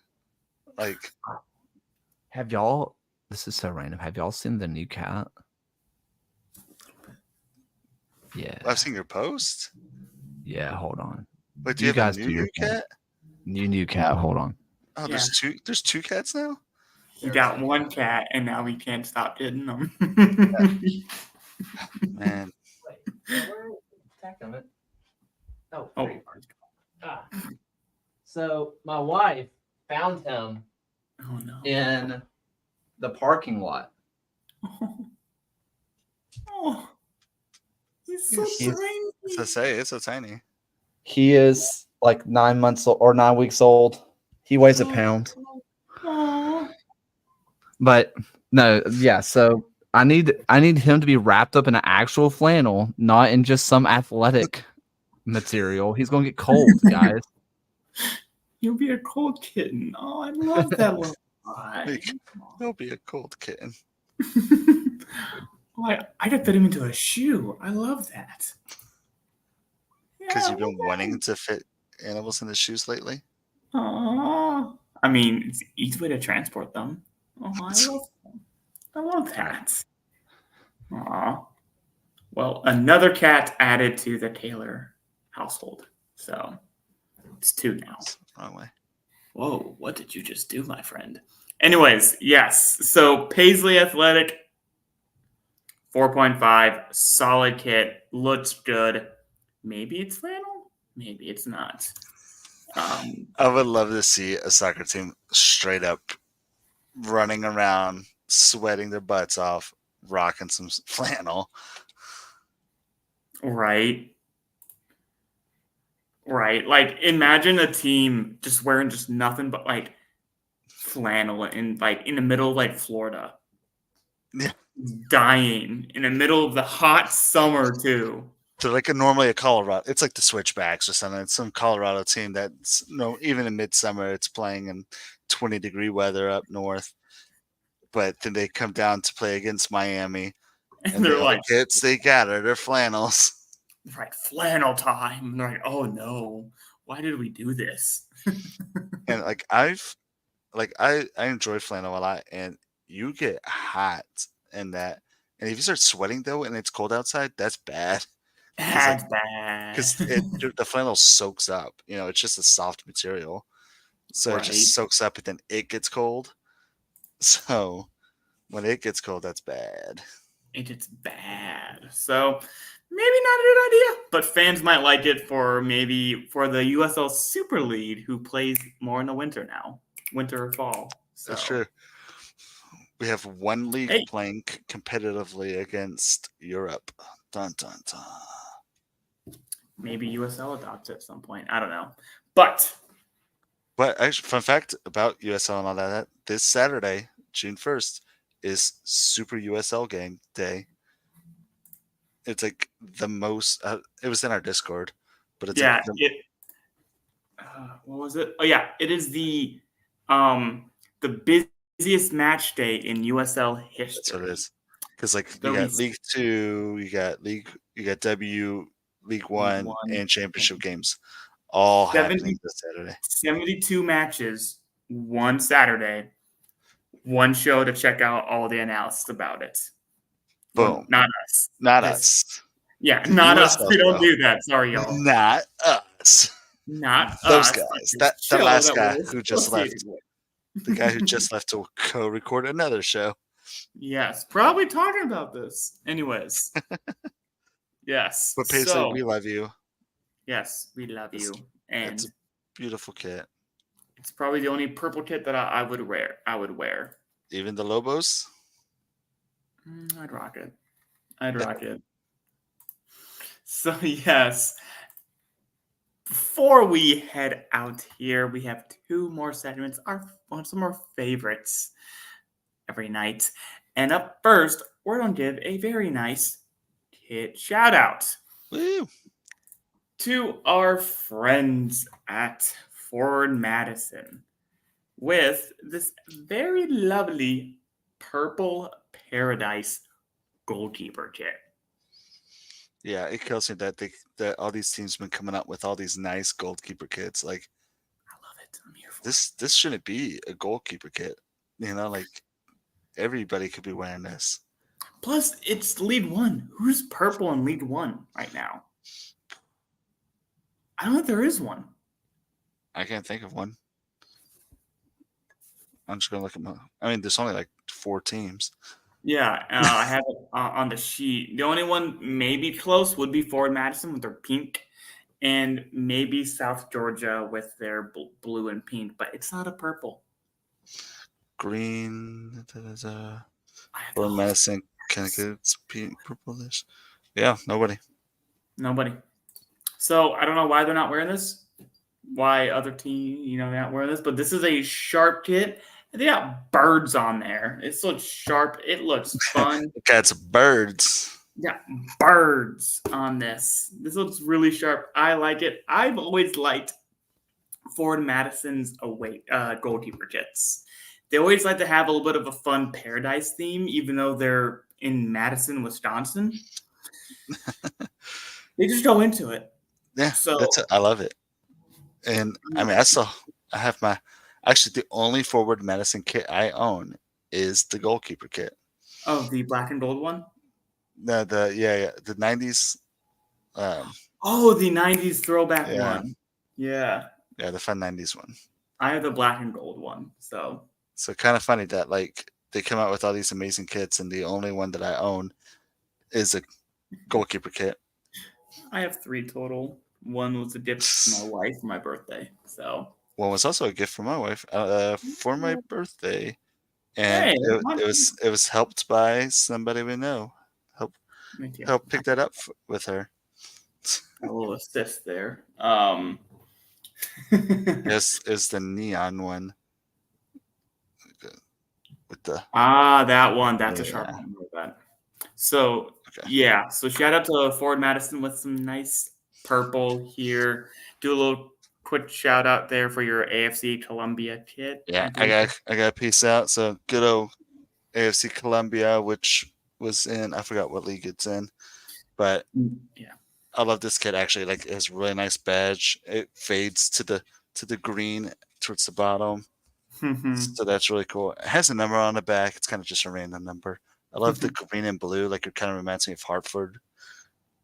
Like, Have y'all? This is so random. Have y'all seen the new cat? Yeah. I've seen your post. Yeah. Hold on. Wait, do You you have guys a do your new thing. cat? New cat. Hold on. Oh, Yeah. there's two cats now? He got one cat, and now we can't stop getting them. Man, Oh. Oh. So my wife found him Oh no. in the parking lot. Oh. He's so He's- tiny. as I say, it's so tiny. He is like 9 months or 9 weeks old. He weighs a pound. Aw. But no, yeah. So I need him to be wrapped up in an actual flannel, not in just some athletic material. He's gonna get cold, guys. He'll be a cold kitten. Oh, I love that little guy. Like, he'll be a cold kitten. I could fit him into a shoe. I love that. Because Yeah, you've been wanting to fit animals in the shoes lately. Aw. I mean, it's an easy way to transport them. Oh, I love that. Aw. Well, another cat added to the Taylor household. So it's 2 now. Wrong way. Whoa, what did you just do, my friend? Anyways, yes. So Paisley Athletic, 4.5, solid kit, looks good. Maybe it's flannel, maybe it's not. I would love to see a soccer team straight up running around, sweating their butts off, rocking some flannel. Right. Like imagine a team just wearing just nothing but like flannel in the middle of like Florida. Yeah. Dying in the middle of the hot summer too. So like normally a Colorado, it's like the Switchbacks or something. It's some Colorado team that's even in midsummer, it's playing in 20-degree weather up north. But then they come down to play against Miami, And and they're the like, kits they gather their flannels. right, flannel time. And they're like, oh no, why did we do this? And like I enjoy flannel a lot, and you get hot in that. And if you start sweating though, and it's cold outside, that's bad. That's bad. Because the flannel soaks up. It's just a soft material, so it Right. just soaks up, and then it gets cold. So when it gets cold, that's bad. It's bad. So maybe not a good idea, but fans might like it for the USL Super League, who plays more in the winter now, winter or fall. So. That's true. We have one league playing competitively against Europe. Dun dun dun. Maybe USL adopts it at some point. I don't know, but actually, fun fact about USL and all that: this Saturday, June 1st, is Super USL game day. It's like the most. It was in our Discord, but it's what was it? Oh yeah, it is the busiest match day in USL history. That's what it is. Because you got League 2, you got W, League 1, and Championship games, all happening this Saturday. 72 matches, one Saturday, one show to check out all the analysis about it. Boom. Well, not us. Not us. Yeah, not us. We don't do that. Sorry, y'all. Not us. Not those us. Guys. The last guy who just left. The guy who just left to go record another show. Yes, probably talking about this. Anyways. Yes. But Paisley, we love you. Yes, we love you. And it's a beautiful kit. It's probably the only purple kit that I would wear. Even the Lobos? I'd rock it. So yes. Before we head out here, we have two more segments, some more favorites every night. And up first, we're going to give a very nice kit shout out. Woo. To our friends at Forward Madison with this very lovely purple paradise goalkeeper kit. Yeah, it kills me that all these teams have been coming up with all these nice goalkeeper kits. I love it. I'm here for this shouldn't be a goalkeeper kit. Everybody could be wearing this. Plus, it's League One. Who's purple in League One right now? I don't think there is one. I can't think of one. I'm just gonna look at there's only 4 teams. Yeah, I have it on the sheet. The only one maybe close would be Forward Madison with their pink, and maybe South Georgia with their blue and pink, but it's not a purple. Green. Forward Madison, Kennecott's pink, purplish. Yeah, nobody. So I don't know why they're not wearing this. Why other team, they're not wearing this, but this is a sharp kit. They got birds on there. It looks sharp. It looks fun. It got some birds. Yeah, birds on this. This looks really sharp. I like it. I've always liked Forward Madison's goalkeeper kits. They always like to have a little bit of a fun paradise theme, even though they're in Madison, Wisconsin. They just go into it. Yeah, so I love it. And I have my. Actually, the only Forward Madison kit I own is the goalkeeper kit. Oh, the black and gold one? The 90s. The 90s throwback one. Yeah. Yeah, the fun 90s one. I have the black and gold one. So kind of funny that they come out with all these amazing kits, and the only one that I own is a goalkeeper kit. I have 3 total. One was a gift for my wife for my birthday. So one was also a gift from my wife for my birthday, and it was helped by somebody we know. Help pick that up with her. A little assist there. Yes, is the neon one with the that one. That's a sharp one. That. So so shout out to Forward Madison with some nice purple here. Do a little quick shout out there for your AFC Columbia kit. Yeah, I got a piece out. So good old AFC Columbia, which was in, I forgot what league it's in, but yeah, I love this kit actually. It has a really nice badge. It fades to the green towards the bottom. So that's really cool. It has a number on the back. It's kind of just a random number. I love the green and blue. Like, it kind of reminds me of Hartford.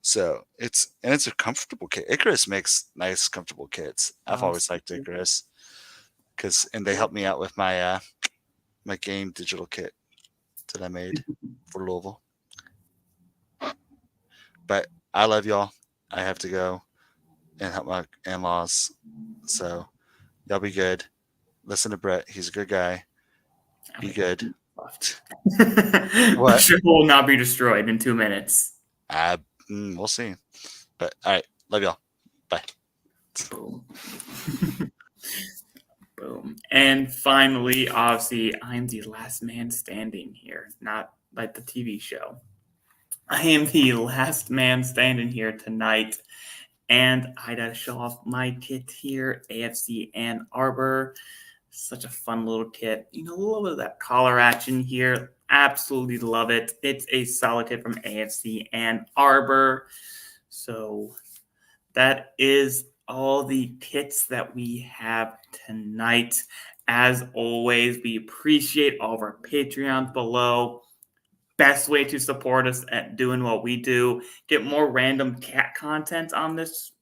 So it's a comfortable kit. Icarus makes nice, comfortable kits. I've always liked Icarus and they helped me out with my my game digital kit that I made for Louisville. But I love y'all. I have to go and help my in-laws. So y'all be good. Listen to Brett. He's a good guy. Be good. What? Ship will not be destroyed in 2 minutes. We'll see. But all right. Love y'all. Bye. Boom. Boom. And finally, obviously, I'm the last man standing here, not like the TV show. I am the last man standing here tonight, and I gotta show off my kit here, AFC Ann Arbor. Such a fun little kit. You know, a little bit of that collar action here. Absolutely love it. It's a solid kit from AFC Ann Arbor. So that is all the kits that we have tonight. As always, we appreciate all of our Patreons below. Best way to support us at doing what we do. Get more random cat content on this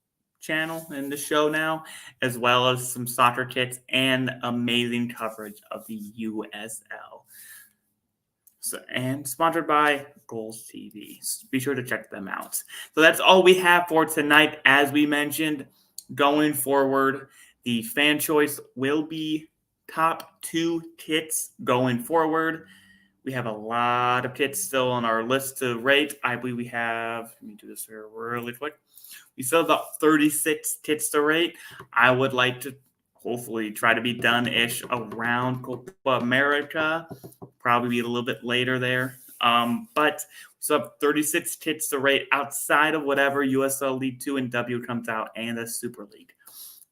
channel and the show now, as well as some soccer kits and amazing coverage of the USL. And sponsored by Goals TV. Be sure to check them out. So that's all we have for tonight. As we mentioned, going forward, the fan choice will be top 2 kits going forward. We have a lot of kits still on our list to rate. I believe we have, let me do this here really quick. We still have about 36 kits to rate. I would like to hopefully try to be done-ish around Copa America. Probably be a little bit later there. But we still have 36 kits to rate outside of whatever USL-L2 and W comes out and the Super League.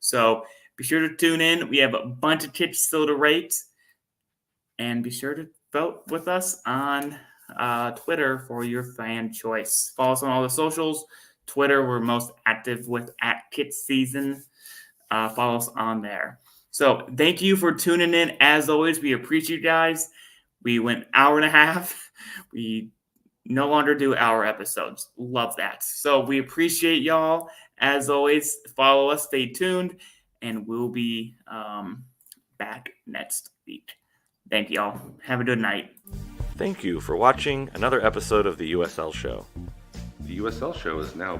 So be sure to tune in. We have a bunch of kits still to rate. And be sure to vote with us on Twitter for your fan choice. Follow us on all the socials. Twitter, we're most active with @KitSZN. Follow us on there. So thank you for tuning in. As always, we appreciate you guys. We went hour and a half. We no longer do hour episodes. Love that. So we appreciate y'all. As always, follow us. Stay tuned. And we'll be back next week. Thank y'all. Have a good night. Thank you for watching another episode of the USL Show. The USL Show is now